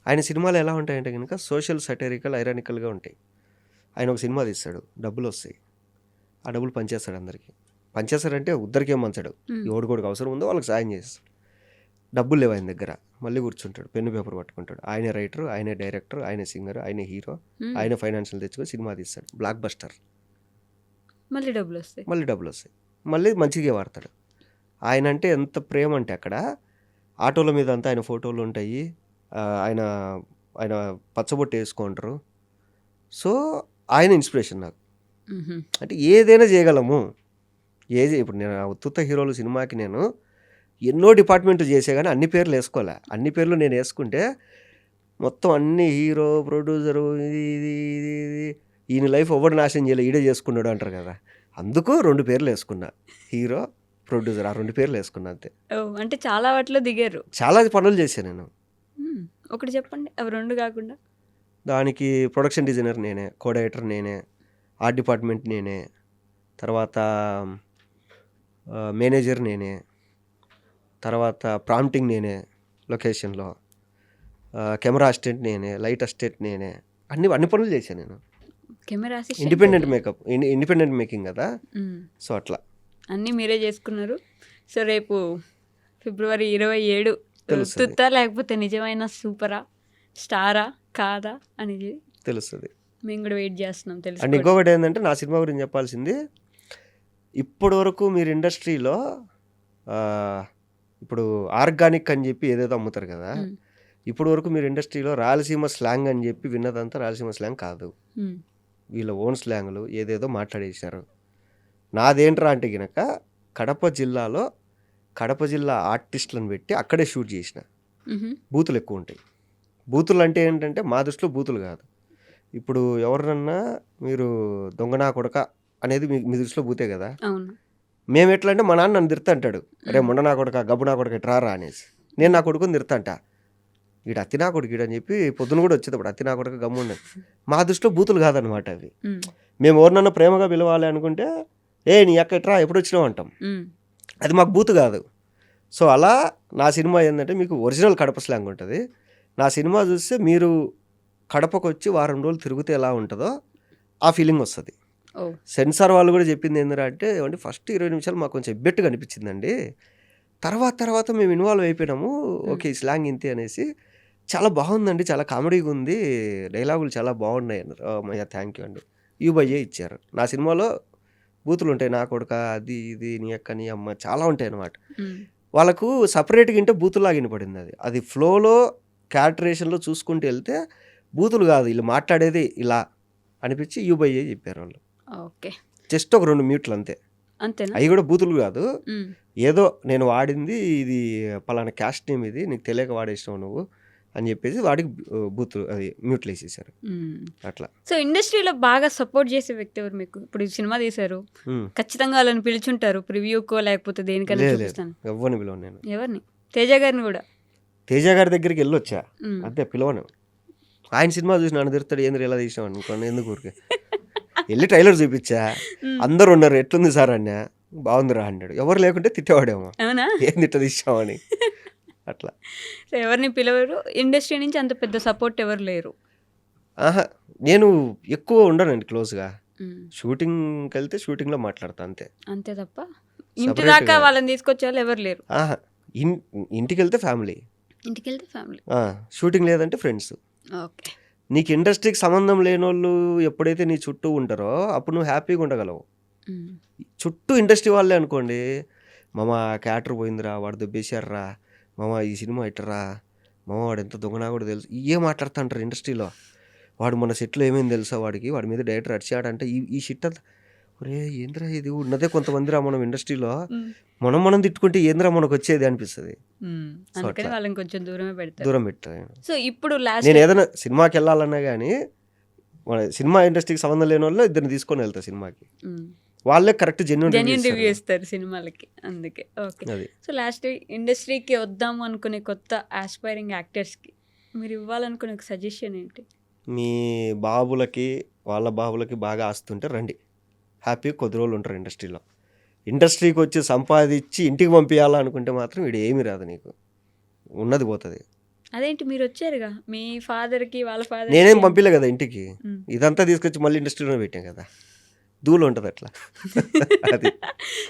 ఆయన సినిమాలు ఎలా ఉంటాయంటే కనుక సోషల్ సటరికల్ ఐరానికల్గా ఉంటాయి. ఆయన ఒక సినిమా తీస్తాడు, డబ్బులు వస్తాయి, ఆ డబ్బులు పంచేస్తాడు అందరికీ. పంచేస్తాడంటే ఉద్దరికేం పంచాడు, ఎవడికోడికి అవసరం ఉందో వాళ్ళకి సాయం చేస్తాడు. డబ్బులు లేవు ఆయన దగ్గర, మళ్ళీ కూర్చుంటాడు, పెన్ను పేపర్ పట్టుకుంటాడు. ఆయనే రైటర్, ఆయనే డైరెక్టర్, ఆయనే సింగర్, ఆయనే హీరో, ఆయనే ఫైనాన్షియల్ తెచ్చుకొని సినిమా తీస్తాడు. Block buster. మళ్ళీ డబ్బులు వస్తాయి, మళ్ళీ మంచిగా వాడతాడు. ఆయన అంటే ఎంత ప్రేమ అంటే అక్కడ ఆటోల మీద అంతా ఆయన ఫోటోలు ఉంటాయి. ఆయన పచ్చబొట్టు వేసుకుంటారు. సో ఆయన ఇన్స్పిరేషన్ నాకు. అంటే ఏదైనా చేయగలము. ఇప్పుడు నేను ఉత్తుత హీరోలు సినిమాకి నేను ఎన్నో డిపార్ట్మెంట్లు చేసే కానీ అన్ని పేర్లు వేసుకోలే. అన్ని పేర్లు నేను వేసుకుంటే మొత్తం అన్ని హీరో, ప్రొడ్యూసరు, ఇది ఈయన లైఫ్ ఎవడు నాశనం చేయలే, ఈడే చేసుకున్నాడు అంటారు కదా. అందుకు 2 పేర్లు వేసుకున్నా, హీరో, ప్రొడ్యూసర్. ఆ 2 పేర్లు వేసుకున్నా అంతే. అంటే చాలా వాటిలో దిగారు. చాలా పనులు చేశాను నేను. ఒకటి చెప్పండి అవి 2 కాకుండా. దానికి ప్రొడక్షన్ డిజైనర్ నేనే, కో డైరెక్టర్ నేనే, ఆర్ట్ డిపార్ట్మెంట్ నేనే, తర్వాత మేనేజర్ నేనే, తర్వాత ప్రాంప్టింగ్ నేనే లొకేషన్లో, కెమెరా అసిస్టెంట్ నేనే, లైట్ అసిస్టెంట్ నేనే. అన్ని పనులు చేశాను నేను. కెమెరా ఇండిపెండెంట్ మేకింగ్ కదా. సో అట్లా అన్నీ మీరే చేసుకున్నారు. సో రేపు ఫిబ్రవరి 27 ఉత్తుత్తా లేకపోతే నిజమైన సూపరా, స్టారా కాదా అనేది తెలుస్తుంది. మేము కూడా వెయిట్ చేస్తున్నాం తెలుసు. అండ్ ఇంకొకటి ఏంటంటే నా సినిమా గురించి చెప్పాల్సింది, ఇప్పటి వరకు మీరు ఇండస్ట్రీలో ఇప్పుడు ఆర్గానిక్ అని చెప్పి ఏదేదో అమ్ముతారు కదా. ఇప్పటి వరకు మీరు ఇండస్ట్రీలో రాయలసీమ స్లాంగ్ అని చెప్పి విన్నదంతా రాయలసీమ స్లాంగ్ కాదు. వీళ్ళ ఓన్ స్లాంగ్లు ఏదేదో మాట్లాడేశారు. నాదేంట్రా అంటే గినక కడప జిల్లా ఆర్టిస్టులను పెట్టి అక్కడే షూట్ చేసిన. బూతులు ఎక్కువ ఉంటాయి. బూతులు అంటే ఏంటంటే మా దృష్టిలో బూతులు కాదు. ఇప్పుడు ఎవరినన్నా మీరు దొంగనా కొడక అనేది మీ దృష్టిలో బూతే కదా. మేము ఎట్లా అంటే మా నాన్న నన్ను తిరుతంటాడు, అరే మొండనా కొడక, గబ్బునా కొడక ఇట్రారా అనేసి. నేను నా కొడుకుని తిరుతంట, వీడు అత్తినా కొడుకు అని చెప్పి పొద్దున కూడా వచ్చేటప్పుడు అత్తినా కొడక గమ్ముండదు. మా దృష్టిలో బూతులు కాదనమాట అవి. మేము ఎవరినన్నా ప్రేమగా పిలవాలి అనుకుంటే నీ అక్క ఇట్రా ఎప్పుడు వచ్చినావు అంటాం. అది మాకు బూతు కాదు. సో అలా నా సినిమా ఏంటంటే మీకు ఒరిజినల్ కడప స్లాంగ్ ఉంటుంది. నా సినిమా చూస్తే మీరు కడపకు వచ్చి వారం రోజులు తిరిగితే ఎలా ఉంటుందో ఆ ఫీలింగ్ వస్తుంది. సెన్సార్ వాళ్ళు కూడా చెప్పింది ఏంటంటే అంటే ఫస్ట్ 20 నిమిషాలు మాకు కొంచెం ఎబ్బెట్టుగా అనిపించిందండి, తర్వాత మేము ఇన్వాల్వ్ అయిపోయినాము, ఓకే ఈ స్లాంగ్ ఇంతే అనేసి. చాలా బాగుందండి, చాలా కామెడీగా ఉంది, డైలాగులు చాలా బాగున్నాయి అన్నారు. మయ్యా థ్యాంక్ యూ అండి. యూబయ్యే ఇచ్చారు. నా సినిమాలో బూతులు ఉంటాయి, నా కొడుక, అది ఇది, నీ అక్క, నీ అమ్మ, చాలా ఉంటాయి అన్నమాట. వాళ్ళకు సపరేట్గా ఇంటే బూతులాగా వినపడింది. అది ఫ్లోలో క్యారెక్టరేషన్లో చూసుకుంటూ వెళ్తే బూతులు కాదు, వీళ్ళు మాట్లాడేది ఇలా అనిపించి యూబయ్యే చెప్పారు వాళ్ళు. ఓకే, జస్ట్ ఒక 2 మ్యూట్లు అంతే. అవి కూడా బూతులు కాదు, ఏదో నేను వాడింది ఇది పలానా క్యాస్ట్ నేమ్, ఇది నీకు తెలియక వాడేసినావు నువ్వు అని చెప్పేసి వాడికి బూతులు అది మ్యూట్లు వేసేసారు అట్లా. సో ఇండస్ట్రీలో బాగా సపోర్ట్ చేసే వ్యక్తి ఎవరు మీకు? ఇప్పుడు ఈ సినిమా తీశారు, ఖచ్చితంగా వాళ్ళని పిలుచుంటారు ప్రివ్యూకో లేకపోతే దేనికైనా చూపిస్తాను. ఎవరిని పిలవను నేను. ఎవరిని? తేజ గారిని కూడా. తేజ గారి దగ్గరికి వెళ్ళొచ్చా అంతే, పిలవను. ఆయన సినిమా చూసి నన్ను తిరుగుతాడు, ఏంద్ర ఇలా తీసినావు అనుకోండి, ఎందుకు ఊరికే వెళ్ళి ట్రైలర్ చూపించా, అందరు ఉన్నారు, ఎట్లుంది సార్ అన్న, బాగుందిరా అన్నాడు. ఎవరు లేకుంటే తిట్టేవాడేమో, ఏం తిట్ట తీసామని అట్లా. సో ఎవరిని పిలవరు, ఇండస్ట్రీ నుంచి అంత పెద్ద సపోర్ట్ ఎవరు లేరు. నేను ఎక్కువ ఉండనండి క్లోజ్గా. షూటింగ్కి వెళ్తే షూటింగ్లో మాట్లాడతా అంతే తప్ప ఇంటి దాకా వాళ్ళని తీసుకొచ్చే వాళ్ళు ఎవరు లేరు. ఇంటికి వెళ్తే ఫ్యామిలీ, ఇంటికి వెళ్తే ఫ్యామిలీ, షూటింగ్ లేదంటే ఫ్రెండ్స్. ఓకే. నీకు ఇండస్ట్రీకి సంబంధం లేనోళ్ళు ఎప్పుడైతే నీ చుట్టూ ఉంటారో అప్పుడు నువ్వు హ్యాపీగా ఉండగలవు. ఉమ్, చుట్టూ ఇండస్ట్రీ వాళ్ళే అనుకోండి, మామ క్యాటర్ పోయిందిరా, వాడు దెబ్బేశారా, మామ ఈ సినిమా ఇట్టరా, మామ వాడు ఎంత దొంగనా కూడా తెలుసు, ఇవే మాట్లాడుతుంటారు ఇండస్ట్రీలో. వాడు మన సెట్లో ఏమైంది తెలుసా, వాడికి వాడి మీద డైరెక్టర్ అరిచాడంటే ఈ షిట్ అంతా. ఒరే ఏంద్రా ఇది, ఉన్నదే కొంతమందిరా మనం ఇండస్ట్రీలో, ఉమ్, మనం తిట్టుకుంటే ఏంద్రా మనకు వచ్చేది అనిపిస్తుంది. ఉమ్. సో అందుకని అట్లా వాళ్ళని కొంచెం దూరమే పెడతారు. దూరం పెట్టాను. సో ఇప్పుడు లాస్ట్ నేను ఏదైనా సినిమాకి వెళ్ళాలన్నా కానీ మన సినిమా ఇండస్ట్రీకి సంబంధం లేని వాళ్ళు ఇద్దరిని తీసుకొని వెళ్తా సినిమాకి, వాళ్ళే కరెక్ట్ జెన్యున్ జెన్యున్ రివ్యూ ఇస్తారు సినిమాలకి, అందుకే. ఓకే. అది. సో లాస్ట్ ఇండస్ట్రీకి వద్దాము అనుకునే కొత్త ఆస్పైరింగ్ యాక్టర్స్కి మీరు ఇవ్వాలనుకునే ఒక సజెషన్ ఏంటి? మీ బాబులకి వాళ్ళ బాబులకి బాగా ఆస్తుంటే రండి, హ్యాపీగా కొద్ది రోజులు ఉంటారు ఇండస్ట్రీలో. ఇండస్ట్రీకి వచ్చి సంపాదించి ఇంటికి పంపించాలనుకుంటే మాత్రం వీడు ఏమీ రాదు, నీకు ఉన్నది పోతుంది. అదేంటి మీరు వచ్చారుగా మీ ఫాదర్కి వాళ్ళ ఫాదర్. నేనేం పంపిలే కదా ఇంటికి, ఇదంతా తీసుకొచ్చి మళ్ళీ ఇండస్ట్రీలో పెట్టాం కదా, ధూళి ఉంటుంది అట్లా. అది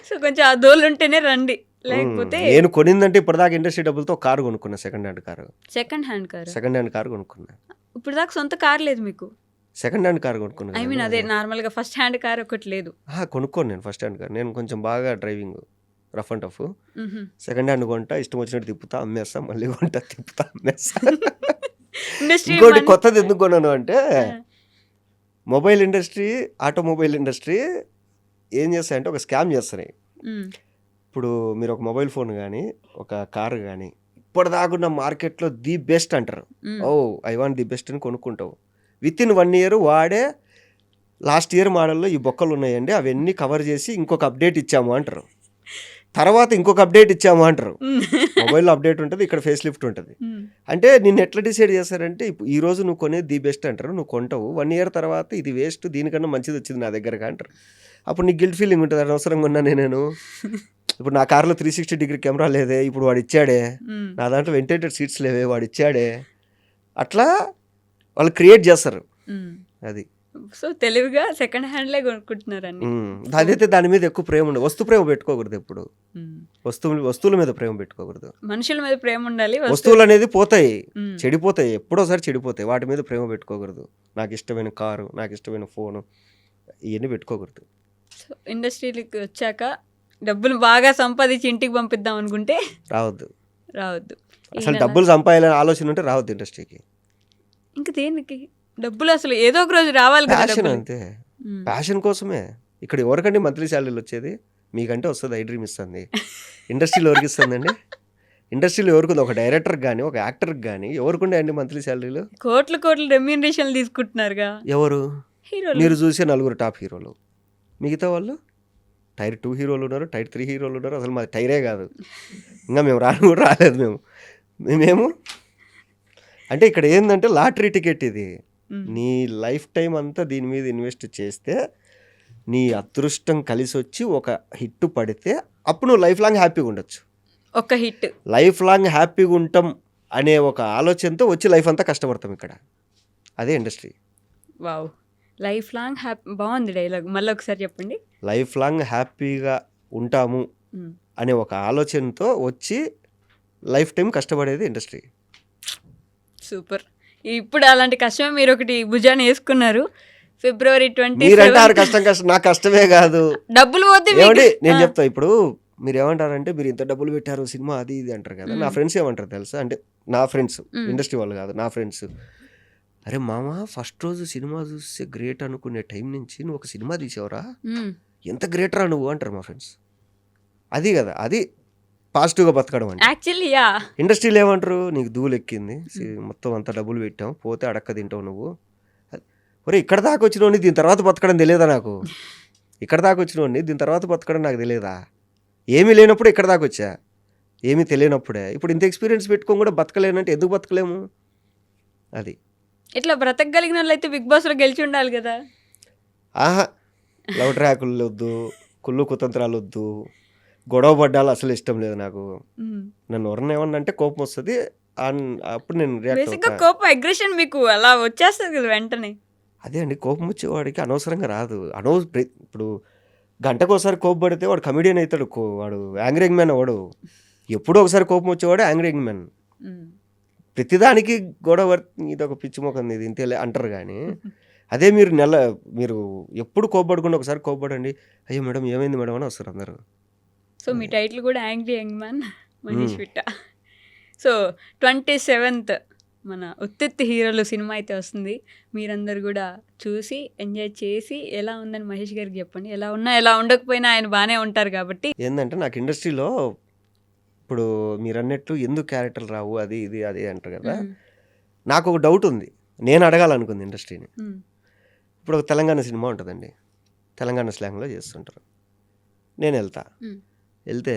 సో కొంచెం ఆ దోలు ఉంటేనే రండి, లేకపోతే నేను కొనిందంటే ఇప్పటిదాకా ఇండస్ట్రీ డబ్బులతో కారు కొనుక్కున్నా, second hand car. Second hand car. Second hand car కొనుక్కున్నా. ఇప్పుడు దాకా సొంత కార్ లేదు మీకు? సెకండ్ హ్యాండ్ కారు కొనుక్కున్నా. ఐ మీన్ అదే నార్మల్గా ఫస్ట్ హ్యాండ్ కార్ ఒకటి లేదు? కొనుక్కోను నేను ఫస్ట్ హ్యాండ్ కారు. నేను కొంచెం బాగా డ్రైవింగ్ రఫ్ అండ్ టఫ్. మ్హూ. సెకండ్ హ్యాండ్ కొంటా, ఇష్టం వచ్చినట్టు తిప్పుతా, అమ్మేస్తా, మళ్ళీ కొంటా, తిప్పుతా, అమ్మేస్తా. ఇండస్ట్రీ ఇంకోటి కొత్తది ఎందుకు కొన్నాను అంటే, మొబైల్ ఇండస్ట్రీ, ఆటోమొబైల్ ఇండస్ట్రీ ఏం చేస్తాయంటే ఒక స్కామ్ చేస్తున్నాయి. ఇప్పుడు మీరు ఒక మొబైల్ ఫోన్ కానీ ఒక కారు కానీ ఇప్పటిదాకున్న మార్కెట్లో ది బెస్ట్ అంటారు. ఓ ఐ వాంట్ ది బెస్ట్ అని కొనుక్కుంటావు. విత్ ఇన్ 1 year వాడే లాస్ట్ ఇయర్ మోడల్లో ఈ బొక్కలు ఉన్నాయండి, అవన్నీ కవర్ చేసి ఇంకొక అప్డేట్ ఇచ్చాము అంటారు. తర్వాత ఇంకొక అప్డేట్ ఇచ్చాము అంటారు. మొబైల్లో అప్డేట్ ఉంటుంది, ఇక్కడ ఫేస్ లిఫ్ట్ ఉంటుంది. అంటే నిన్ను ఎట్లా డిసైడ్ చేస్తారంటే, ఈ రోజు నువ్వు కొనేది ది బెస్ట్ అంటారు, నువ్వు కొంటావు, 1 year తర్వాత ఇది వేస్ట్, దీనికన్నా మంచిది వచ్చింది నా దగ్గరగా అంటారు. అప్పుడు నీకు గిల్ట్ ఫీలింగ్ ఉంటుంది, అనవసరంగా ఉన్నానే నేను. ఇప్పుడు నా కార్లో 360 కెమెరా లేదే, ఇప్పుడు వాడు ఇచ్చాడే, నా దాంట్లో వెంటిలేటెడ్ సీట్స్ లేవే, వాడు ఇచ్చాడే, అట్లా వాళ్ళు క్రియేట్ చేస్తారు. అది. సో తెలివిగా సెకండ్ హ్యాండ్లే కొనుక్కుంటున్నారని. అదైతే దాని మీద ఎక్కువ ప్రేమ ఉండదు, వస్తు ప్రేమ పెట్టుకోకూడదు ఎప్పుడు, వస్తువుల మీద ప్రేమ పెట్టుకోకూడదు. మనుషుల మీద ప్రేమ ఉండాలి. వస్తువులు అనేది పోతాయి, చెడిపోతాయి, ఎప్పుడోసారి చెడిపోతాయి, వాటి మీద ప్రేమ పెట్టుకోకూడదు. నాకు ఇష్టమైన కారు, నాకు ఇష్టమైన ఫోను, ఇవన్నీ పెట్టుకోకూడదు. సో ఇండస్ట్రీకి వచ్చాక డబ్బులు బాగా సంపాదించి ఇంటికి పంపిద్దాం అనుకుంటే రావద్దు. అసలు ఈయన డబ్బులు సంపాదాలని ఆలోచన ఉంటే రావద్దు ఇండస్ట్రీకి. ఇంక దేనికి డబ్బులు, అసలు ఏదో ఒక రోజు రావాలి కదా ప్యాషన్ డబ్బులు. అంతే, ప్యాషన్ కోసమే. ఇక్కడ ఎవరికండి మంత్లీ శాలరీలు వచ్చేది? మీకంటే వస్తుంది, ఐ డ్రీమ్ ఇస్తుంది. ఇండస్ట్రీలో ఎవరికి ఇస్తుందండి? ఇండస్ట్రీలో ఎవరికి, ఒక డైరెక్టర్కి కానీ ఒక యాక్టర్కి కానీ ఎవరికి అండి మంత్లీ శాలరీలు? కోట్లు రెమ్యూనరేషన్లు తీసుకుంటున్నారుగా ఎవరు? హీరోలు. మీరు చూసే 4 టాప్ హీరోలు, మిగతా వాళ్ళు టైర్ 2 హీరోలు ఉన్నారు, టైర్ 3 హీరోలు ఉన్నారు. అసలు మాది టైరే కాదు, ఇంకా మేము రాలేదు. మేము అంటే ఇక్కడ ఏంటంటే లాటరీ టికెట్ ఇది. నీ లైఫ్ టైం అంతా దీని మీద ఇన్వెస్ట్ చేస్తే నీ అదృష్టం కలిసి వచ్చి ఒక హిట్ పడితే అప్పుడు నువ్వు లైఫ్ లాంగ్ హ్యాపీగా ఉండొచ్చు. ఒక హిట్ లైఫ్ లాంగ్ హ్యాపీగా ఉంటాం అనే ఒక ఆలోచనతో వచ్చి లైఫ్ అంతా కష్టపడతాం ఇక్కడ. అదే industry. Wow, life long happy. బాగుంది డైలాగ్, మళ్ళీ ఒకసారి చెప్పండి. లైఫ్ లాంగ్ హ్యాపీగా ఉంటాము అనే ఒక ఆలోచనతో వచ్చి లైఫ్ టైం కష్టపడేది ఇండస్ట్రీ. సూపర్. ఇప్పుడు అలాంటి కష్టమే మీరు ఒకటి భుజాన్ని వేసుకున్నారు. February 27 మీరంటారు కష్టం, నాకు కష్టమే కాదు, డబ్బులు పోతే ఏమండి నేను చెప్తా. ఇప్పుడు మీరు ఏమంటారంటే, మీరు ఇంత డబ్బులు పెట్టారు సినిమా అది ఇది అంటారు కదా. నా ఫ్రెండ్స్ ఏమంటారు తెలుసా? అంటే నా ఫ్రెండ్స్, ఇండస్ట్రీ వాళ్ళు కాదు, నా ఫ్రెండ్స్, అరే మామ ఫస్ట్ రోజు సినిమా చూస్తే గ్రేట్ అనుకునే టైం నుంచి నువ్వు ఒక సినిమా తీసావురా, ఎంత గ్రేట్ రా నువ్వు అంటారు మా ఫ్రెండ్స్. అది కదా, అది పాజిటివ్గా బతకడం అంటే. యాక్చువల్లీ యా, ఇండస్ట్రీలో ఏమంటారు, నీకు ధూళి ఎక్కింది, మొత్తం అంత డబ్బులు పెట్టాం, పోతే అడక్క తింటావు నువ్వు. ఒరే ఇక్కడ దాకా వచ్చినోడిని దీని తర్వాత బతకడం తెలియదా నాకు? ఇక్కడ దాకా వచ్చినోడిని దీని తర్వాత బతకడం నాకు తెలియదా? ఏమీ లేనప్పుడు ఇక్కడ దాకా వచ్చా, ఏమీ తెలియనప్పుడే ఇప్పుడు ఇంత ఎక్స్పీరియన్స్ పెట్టుకొని కూడా బతకలేనంటే ఎందుకు బతకలేము? అది. ఇట్లా బ్రతకగలిగిన వాళ్ళు అయితే బిగ్ బాస్లో గెలిచి ఉండాలి కదా. ఆహా, లవ్ ట్రాకులు వద్దు, కుళ్ళు కుతంత్రాలు వద్దు, గొడవ పడ్డాలు అసలు ఇష్టం లేదు నాకు. నన్ను ఎవరన్నా ఏమన్నా అంటే కోపం వస్తుంది, అప్పుడు నేను రియాక్ట్ బేసిక్గా అవుతా. కోపం, అగ్రెషన్ మీకు అలా వచ్చేస్తుంది కదా వెంటనే. అదే అండి, కోపం వచ్చేవాడికి అనవసరంగా రాదు. ఇప్పుడు గంటకోసారి కోపం పడితే వాడు కమెడియన్ అవుతాడు, వాడు యాంగ్రింగ్ మ్యాన్ అవ్వడు. ఎప్పుడో ఒకసారి కోపం వచ్చేవాడు యాంగ్రింగ్ మ్యాన్. ప్రతిదానికి గొడవ ఇది ఒక పిచ్చి మొఖం ఇది ఇంతేలే అంటారు కానీ అదే మీరు ఎప్పుడు కోప్పడకుండా ఒకసారి కోప్పడండి, అయ్యో మేడం ఏమైంది మేడం అని వస్తారు అందరూ. సో మీ టైటిల్ కూడా angry young man Manish Vitta. So 27th మన ఉత్తిత్తి హీరోలు సినిమా అయితే వస్తుంది. మీరందరూ కూడా చూసి ఎంజాయ్ చేసి ఎలా ఉందని మహేష్ గారికి చెప్పండి. ఎలా ఉన్నా ఎలా ఉండకపోయినా ఆయన బాగానే ఉంటారు కాబట్టి. ఏంటంటే నాకు ఇండస్ట్రీలో ఇప్పుడు మీరు అన్నట్టు ఎందుకు క్యారెక్టర్లు రావు అది ఇది అది అంటారు కదా, నాకు ఒక డౌట్ ఉంది, నేను అడగాలనుకుంది ఇండస్ట్రీని. ఇప్పుడు ఒక తెలంగాణ సినిమా ఉంటుందండి, తెలంగాణ స్లాంగ్లో చేస్తుంటారు. నేను వెళ్తే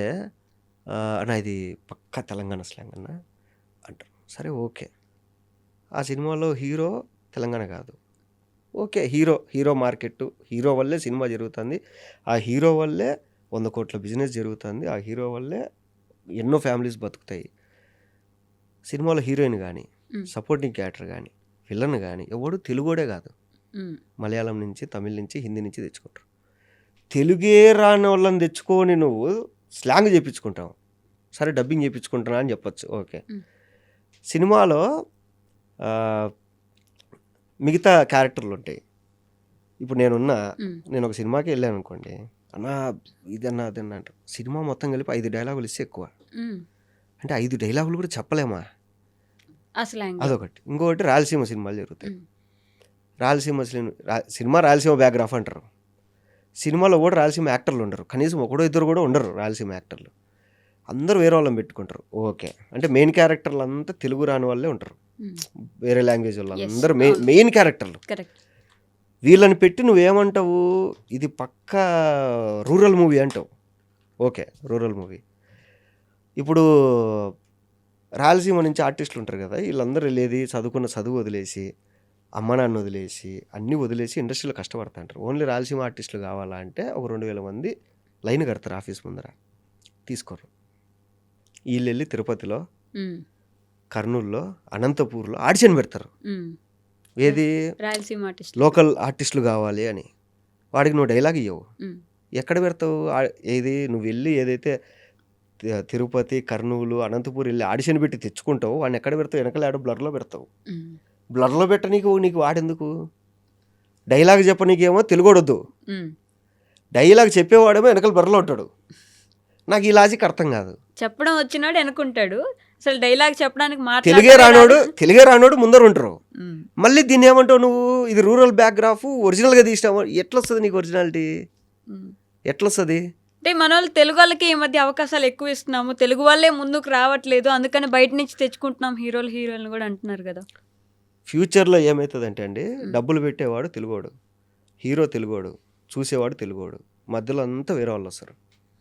అన్న ఇది పక్కా తెలంగాణ స్లాంగ్ అన్న అంటారు. సరే ఓకే, ఆ సినిమాలో హీరో తెలంగాణ కాదు, ఓకే హీరో మార్కెట్, హీరో వల్లే సినిమా జరుగుతుంది, ఆ హీరో వల్లే 100 కోట్ల బిజినెస్ జరుగుతుంది, ఆ హీరో వల్లే ఎన్నో ఫ్యామిలీస్ బతుకుతాయి. సినిమాలో హీరోయిన్ కానీ సపోర్టింగ్ క్యారెక్టర్ కానీ విలన్ కానీ ఎవడు తెలుగోడే కాదు, మలయాళం నుంచి తమిళ నుంచి హిందీ నుంచి తెచ్చుకుంటారు. తెలుగే రాని వాళ్ళని తెచ్చుకొని నువ్వు స్లాంగ్ చేయించుకుంటావు, సరే డబ్బింగ్ చేయించుకుంటున్నా అని చెప్పచ్చు, ఓకే. సినిమాలో మిగతా క్యారెక్టర్లు ఉంటాయి. ఇప్పుడు నేను ఒక సినిమాకి వెళ్ళాను అనుకోండి, అన్నా ఇదన్నా అదన్నా అంటారు. సినిమా మొత్తం కలిపి 5 డైలాగులు ఇస్తే ఎక్కువ, అంటే 5 డైలాగులు కూడా చెప్పలేమా, అదొకటి. ఇంకొకటి రాయలసీమ సినిమాలు జరుగుతాయి, రాయలసీమ బ్యాక్గ్రాఫ్ అంటారు. సినిమాలో కూడా రాయలసీమ యాక్టర్లు ఉండరు, కనీసం ఒకడో ఇద్దరు కూడా ఉండరు రాయలసీమ యాక్టర్లు, అందరూ వేరే వాళ్ళని పెట్టుకుంటారు. ఓకే, అంటే మెయిన్ క్యారెక్టర్లు అంతా తెలుగు రాని వాళ్ళే ఉంటారు, వేరే లాంగ్వేజ్ వాళ్ళు అందరూ మెయిన్ క్యారెక్టర్లు. వీళ్ళని పెట్టి నువ్వేమంటావు, ఇది పక్కా రూరల్ మూవీ అంటావు, ఓకే రూరల్ మూవీ. ఇప్పుడు రాయలసీమ నుంచి ఆర్టిస్టులు ఉంటారు కదా, వీళ్ళందరూ వెళ్ళేది చదువు వదిలేసి, అమ్మ నాన్న వదిలేసి, అన్నీ వదిలేసి ఇండస్ట్రీలో కష్టపడతాంటారు. ఓన్లీ రాయలసీమ ఆర్టిస్టులు కావాలా అంటే ఒక 2000 మంది లైన్ కడతారు ఆఫీస్ ముందర, తీసుకోరు. వీళ్ళు వెళ్ళి తిరుపతిలో, కర్నూలులో, అనంతపూర్లో ఆడిషన్ పెడతారు, ఏది రాయలసీమ లోకల్ ఆర్టిస్టులు కావాలి అని. వాడికి నువ్వు డైలాగ్ ఇవ్వవు, ఎక్కడ పెడతావు? ఏది నువ్వు వెళ్ళి ఏదైతే తిరుపతి, కర్నూలు, అనంతపూర్ వెళ్ళి ఆడిషన్ పెట్టి తెచ్చుకుంటావు, వాడిని ఎక్కడ పెడతావు? వెనకలాడో బ్లర్లో పెడతావు. బ్లర్లో పెట్టనీకు నీకు వాడెందుకు? డైలాగ్ చెప్పనీకేమో తెలుగోడొద్దు, డైలాగ్ చెప్పేవాడేమో వెనకాల బ్లర్లో ఉంటాడు. నాకు ఈ లాజిక్ అర్థం కాదు. చెప్పడం వచ్చినాడు వెనుకుంటాడు, అసలు డైలాగ్ చెప్పడానికి తెలుగే రానోడు ముందర ఉంటారు. మళ్ళీ దీన్ని ఏమంటావు నువ్వు, ఇది రూరల్ బ్యాక్గ్రాఫ్ ఒరిజినల్గా తీసినావు, ఎట్లొస్తుంది నీకు ఒరిజినాలిటీ? ఎట్లొస్తుంది? అంటే మన వాళ్ళు తెలుగు వాళ్ళకి ఈ మధ్య అవకాశాలు ఎక్కువ ఇస్తున్నాము, తెలుగు వాళ్ళే ముందుకు రావట్లేదు, అందుకని బయట నుంచి తెచ్చుకుంటున్నాం హీరోయిన్ కూడా అంటున్నారు కదా. ఫ్యూచర్లో ఏమవుతుందంటే అండి, డబ్బులు పెట్టేవాడు తెలుగోడు, హీరో తెలుగోడు, చూసేవాడు తెలుగోడు, మధ్యలో అంతా వేరే వాళ్ళు వస్తారు.